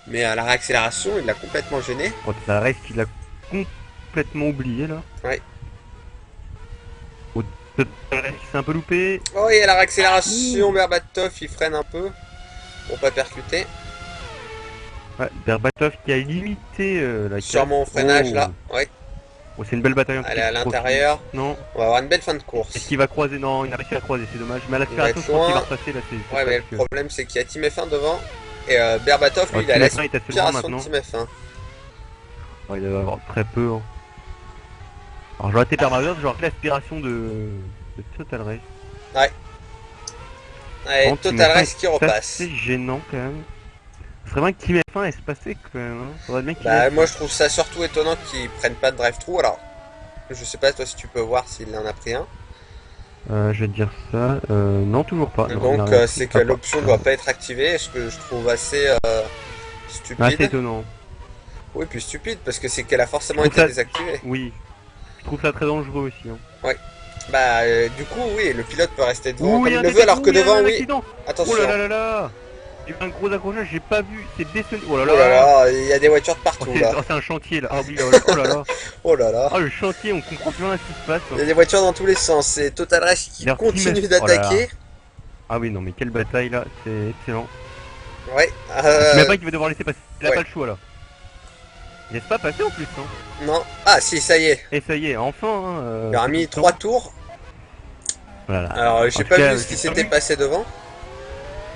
Mais à la réaccélération, il l'a complètement gêné.
Bon, Total Race, il l'a complètement oublié, là.
Ouais.
Bon, Total Race, il s'est un peu loupé.
Oh, et à la réaccélération, Berbatov, il freine un peu. Pour pas percuter.
Ouais, Berbatov qui a limité la
Sûrement au
casse.
freinage,
Oh.
là. Ouais.
Oh, c'est une belle bataille.
Allez, à l'intérieur.
Non.
On va avoir une belle fin de course.
Est-ce qu'il va croiser? Non, il n'a pas réussi à croiser, c'est dommage. Mais à l'aspiration,
être
je pense qu'il va
loin.
repasser là. C'est
Ouais, mais
presque-
le problème, c'est qu'il y a Team F1 devant. Et Berbatov, lui,
Ouais,
il a
Team F1 est assez loin
l'aspiration de
maintenant.
Team F1.
Oh, il doit avoir très peu. Hein. Alors j'aurais été Berbatov, j'aurais fait l'aspiration de Total Race.
Allez,
Bon, Team
Total
F1
Race qui
est
repasse.
assez gênant quand même. Ce serait bien que Team F1 ait se passer quand même. Hein. Faudrait bien qu'il
Bah,
laisse-
moi, je trouve ça surtout étonnant qu'ils prennent pas de drive-through. Alors, je sais pas, toi, si tu peux voir s'il en a pris un.
Je vais te dire ça. Non, toujours pas. Non,
Donc,
il a-
c'est
il
que
a
l'option
pas.
doit pas être activée, ce que je trouve assez stupide.
Ah, c'est étonnant.
Oui, puis stupide, parce que c'est qu'elle a forcément
Je
été
trouve ça-
désactivée.
Oui. Je trouve ça très dangereux aussi. Hein.
Bah, du coup, oui, le pilote peut rester devant
Ouh,
comme
il y a
il
un
le
décalage.
veut, alors que
Ouh, il y a
devant,
un
oui.
accident.
Attention.
Oh là là là là. eu un gros accrochage, j'ai pas vu, c'est Bessonnier. Oh là
Oh
là,
là là, il y a des voitures de
Oh,
partout
c'est
là.
oh, c'est un chantier là, oh, oui, oh là là.
Oh là là.
Oh le chantier, on comprend plus rien à ce qui se passe.
Il y a des voitures dans tous les sens. C'est Total Race qui
Leur
continue
team- oh là là.
d'attaquer.
Ah oui, non mais quelle bataille là, c'est excellent.
Ouais.
Je sais même pas qu'il va devoir laisser passer, il a
ouais.
pas le choix là. Il laisse pas passer en plus, hein.
Non. Ah si, ça y est.
Et ça y est, enfin. Hein,
Il a mis 3 tours.
Voilà.
Alors j'ai
En tout
pas
cas,
vu ce qui
j'ai
s'était
pas
passé devant.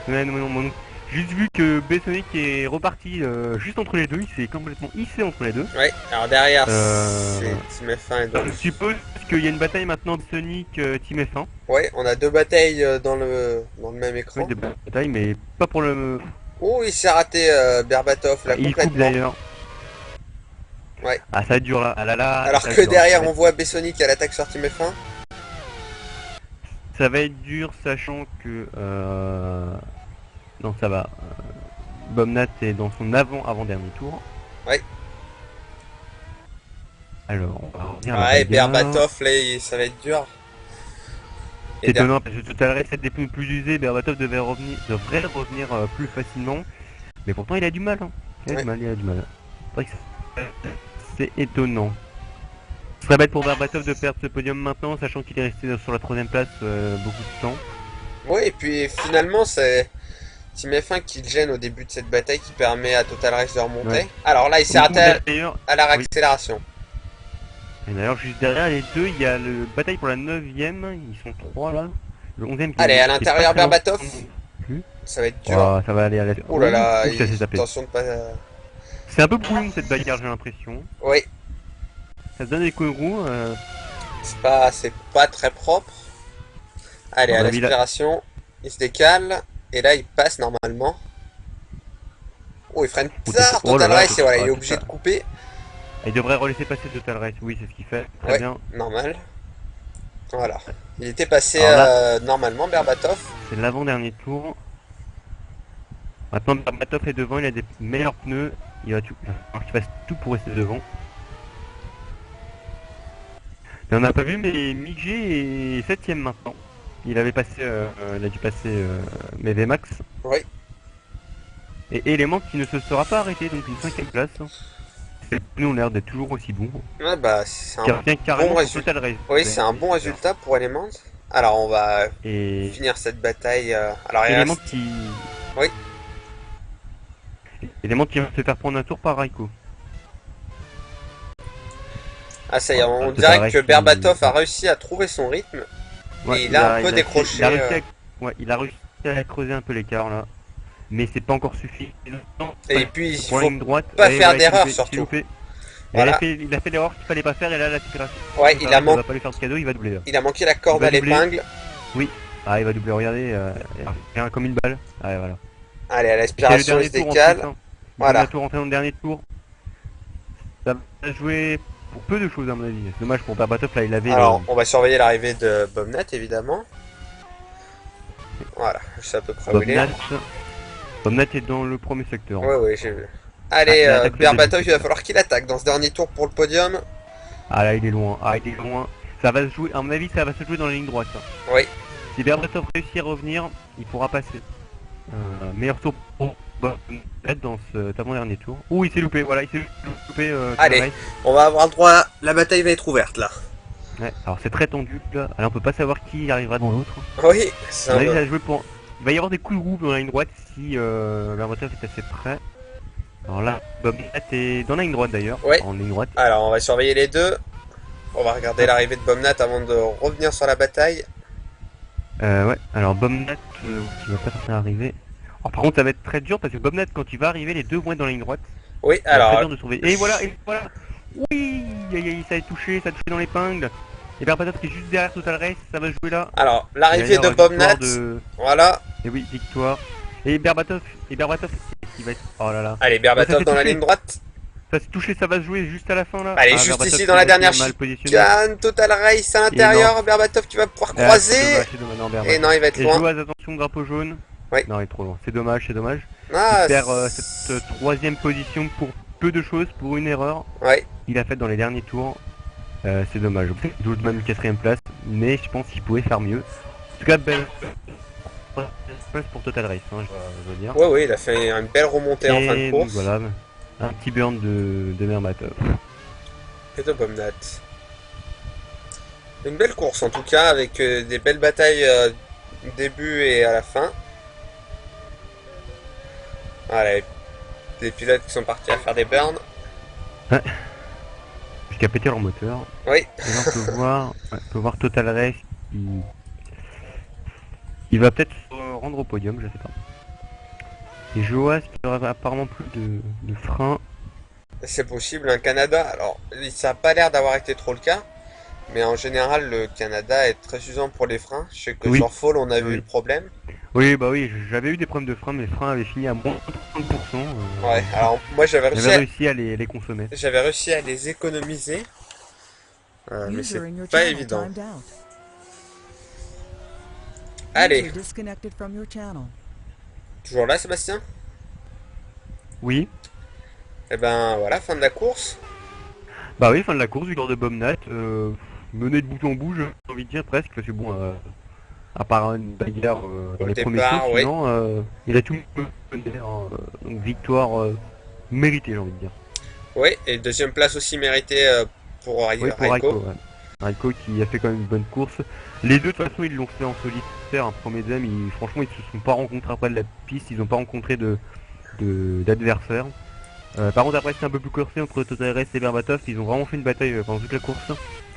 Ouais, non, non, juste vu que Bessonnier qui est reparti juste entre les deux, il s'est complètement hissé entre les deux.
Ouais. Alors derrière,
Euh,
c'est Team F1 et donc.
Je suppose qu'il y a une bataille maintenant de Sonic Team F1.
Ouais, on a deux batailles dans le même écran.
Oui, de bataille, mais pas pour le.
Oh, il s'est raté Berbatov là
Il coupe
complètement.
d'ailleurs.
Ouais.
Ah, ça va être dur là. Ah là là.
Alors
ça va
que
être dur,
derrière
ça va
on voit Bessonnier qui a l'attaque sur Team F1.
Ça va être dur, sachant que. Non, ça va. Bomnat est dans son avant-dernier tour.
Ouais.
Alors, on va revenir à la
Ouais,
bagarre.
Berbatov là, ça va être dur.
C'est
Et der-
étonnant parce que tout à l'heure, cette des pneus plus usés, Berbatov devrait revenir plus facilement. Mais pourtant, il a du mal. Hein. Il a
Ouais.
du mal, il a du mal. C'est vrai que c'est étonnant. Ce serait bête pour Berbatov de perdre ce podium maintenant, sachant qu'il est resté sur la 3ème place beaucoup de temps.
Ouais, et puis finalement c'est Team F1 qui le gêne au début de cette bataille qui permet à Total Race de remonter.
Ouais.
Alors là il s'est raté
D'ailleurs,
à la réaccélération.
et d'ailleurs, juste derrière les deux, il y a le bataille pour la 9ème. Ils sont 3 là. Le 11ème.
Allez, à l'intérieur, Berbatov. Ça va être dur.
Oh, ça va aller à la.
Oh là là,
Ouh, ça s'est tapé.
attention de pas...
C'est un peu brouillon cette bagarre, j'ai l'impression.
Oui,
Ça se donne des coups de roue.
c'est pas très propre. Allez,
À
à
mon avis, là-
l'aspiration, il se décale. Et là il passe normalement. Oh, il freine
Oh,
tard,
oh là
Total
là,
Race, et voilà, il est
c'est
obligé
ça.
de couper.
Il devrait relaisser passer Total Race, oui, c'est ce qu'il fait. Très
Ouais.
bien.
Normal. Voilà. Il était passé
Alors là-
normalement, Berbatov.
C'est l'avant-dernier tour. Maintenant, Berbatov est devant, il a des meilleurs pneus. Il va tout. Il va falloir qu'il fasse tout pour rester devant. Mais on n'a pas vu, mais Mick G est 7ème maintenant. Il avait passé, il a dû passer mes VMAX.
Oui.
Et Element qui ne se sera pas arrêté, donc une 5ème place. Les pneus ont l'air d'être toujours aussi bons.
Ouais, bah, c'est
Qui
un...
revient carrément
bon
sur
résultat.
Total Race.
Oui, c'est un bon résultat pour Element. Alors, on va
Et
finir cette bataille. Alors, il
Element
reste...
qui.
Oui.
Element qui va se faire prendre un tour par Raiko.
Ah, ça y est, on
Total
dirait
Race
que
qui-
Berbatov a réussi à trouver son rythme.
Ouais,
Et il a un peu décroché,
Il a réussi ouais, il a réussi à creuser un peu l'écart là. Mais c'est pas encore suffisant.
Et puis, il
Pour la
faut
ligne droite.
pas
et
faire
ouais, il s'est
d'erreur,
loupé, il s'est
surtout.
loupé. Et
Voilà.
Il a fait l'erreur qu'il fallait pas faire et là la séparation.
Ouais, il a,
On va pas lui faire de cadeau, il va doubler là.
il a manqué la corde
Il va
à
doubler.
l'épingle.
Ah, il va doubler, regardez. Il a comme une balle. Ah, ouais, voilà.
Allez, à
C'est le
l'aspiration, il
dernier
se
tour en
décale.
plus, hein.
Voilà.
Dernier tour, enfin, dans le dernier tour. Ça va jouer pour peu de choses à mon avis. C'est dommage pour Berbatov là, il avait.
Alors, on va surveiller l'arrivée de Bomnat, évidemment. Voilà, je sais à peu près où il est.
Bomnat est dans le premier secteur.
Ouais, ouais, j'ai vu. Allez,
Ah, il attaque le
Berbatov,
début.
il va falloir qu'il attaque dans ce dernier tour pour le podium.
Ah là il est loin, Ça va se jouer, à mon avis ça va se jouer dans la ligne droite. Hein.
Oui.
Si Berbatov réussit à revenir, il pourra passer. Meilleur tour pour être dans cet avant-dernier tour. Ouh il s'est loupé, voilà, il s'est loupé.
Allez.
Tavares.
On va avoir le droit, la bataille va être ouverte là.
Ouais, alors c'est très tendu là. Alors on peut pas savoir qui arrivera dans l'autre.
Oui, c'est
À mon
un
avis,
peu-
ça va jouer pour. Il va y avoir des coups de roue dans la ligne droite si Berbatov est assez près. Alors là, Bomnat est dans la ligne droite d'ailleurs.
Ouais.
En ligne droite.
Alors, on va surveiller les deux. On va regarder l'arrivée de Bomnat avant de revenir sur la bataille.
Ouais, alors Bomnat qui va pas tarder à arriver. Alors, par contre ça va être très dur parce que Bomnat quand il va arriver les deux vont être dans la ligne droite.
Oui,
Ça va être très
alors,
dur de sauver. Et voilà. Oui, ça a touché dans l'épingle. Et Berbatov qui est juste derrière Total Race, ça va jouer là.
l'arrivée de
Victoire
Bomnat, voilà.
Et oui, victoire. Et Berbatov qui va être. Oh là là.
Allez,
Ça
Berbatov
s'est
dans la
touché.
ligne droite.
Ça s'est touché, ça va se jouer juste à la fin là.
Allez, juste
Berbatov
ici
qui
dans la
va être
dernière
mal positionné.
chicane. Total Race à l'intérieur. Berbatov qui va pouvoir
Ah,
croiser.
c'est dommage, non, Berbatov.
Et non, il va être
Et
loin.
Joaz, attention, drapeau jaune.
Oui.
Non, il est trop loin. C'est dommage, c'est dommage.
Ah,
Il perd cette troisième position pour peu de choses, pour une erreur
ouais.
qu'il a faite dans les derniers tours. C'est dommage. Il doit même une quatrième place, mais je pense qu'il pouvait faire mieux. En tout cas, place pour Total Race, hein, je veux dire.
Ouais, ouais, il a fait une belle remontée en fin de
Et donc,
course.
voilà, un petit burn de Mermatov.
Et de Bomnat. Une belle course en tout cas, avec des belles batailles au début et à la fin. Voilà, les pilotes qui sont partis à faire des burns.
Jusqu'à péter leur moteur.
Oui,
Et là, on peut voir Total Race qui va peut-être se rendre au podium, je sais pas. Et Joas qui aura apparemment plus de frein.
c'est possible. Un Canada, alors ça n'a pas l'air d'avoir été trop le cas. Mais en général, le Canada est très usant pour les freins. Je sais que
Oui.
sur Fall, on a vu
Oui.
le problème.
Oui, bah oui, j'avais eu des problèmes de frein, mais les freins avaient fini à moins de 30%.
Ouais, alors moi
J'avais réussi à les consommer.
j'avais réussi à les économiser. Mais
User in your
c'est pas
channel
évident.
timed out.
Allez,
User disconnected from your channel.
toujours là, Sébastien?
Oui.
Et ben voilà, fin de la course.
Bah oui, fin de la course, victoire de Bomnat. Mené de bout en bout, j'ai envie de dire presque, parce que bon, à part une bagarre dans
Au
les premiers
départ,
tours,
oui.
sinon, il a tout mené. Donc victoire méritée, j'ai envie de dire.
Oui, et deuxième place aussi méritée pour
Oui, pour
Raiko.
Raiko. Ouais. Raiko qui a fait quand même une bonne course. Les deux, de toute façon, ils l'ont fait en solitaire. Un premier deuxième, franchement, ils se sont pas rencontrés après de la piste, ils ont pas rencontré d'adversaires. Par contre, après, c'était un peu plus corsé entre Total Race et Berbatov. Ils ont vraiment fait une bataille pendant toute la course.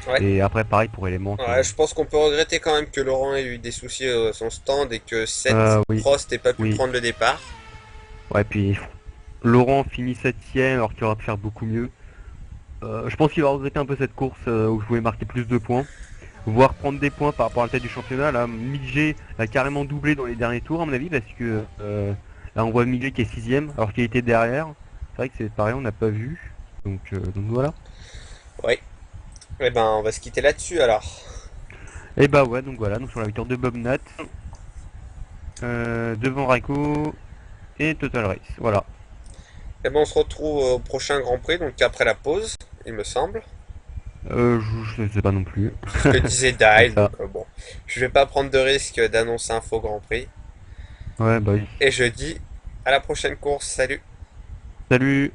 Ouais.
Et après, pareil pour Element.
Ouais, je pense qu'on peut regretter quand même que Laurent ait eu des soucis à son stand et que cette
Oui.
Prost n'ait pas pu
Oui.
prendre le départ.
Ouais, puis Laurent finit 7ème alors qu'il aurait pu faire beaucoup mieux. Je pense qu'il va regretter un peu cette course où je voulais marquer plus de points. Voire prendre des points par rapport à la tête du championnat. Là, Mick a carrément doublé dans les derniers tours, à mon avis, parce que là, on voit Mick qui est 6ème alors qu'il était derrière. C'est vrai que c'est pareil, on n'a pas vu. Donc voilà.
Oui. Et ben on va se quitter là-dessus alors.
Et bah ouais, donc voilà, donc sur la victoire de Bob Nat, devant Raiko et Total Race. Voilà.
Et ben on se retrouve au prochain Grand Prix, donc après la pause, il me semble.
Je ne sais pas non plus.
C'est ce que disait Dial,
Ça.
donc bon. Je vais pas prendre de risque d'annoncer un faux Grand Prix.
Ouais, bah oui.
Et je dis à la prochaine course, salut!
Salut!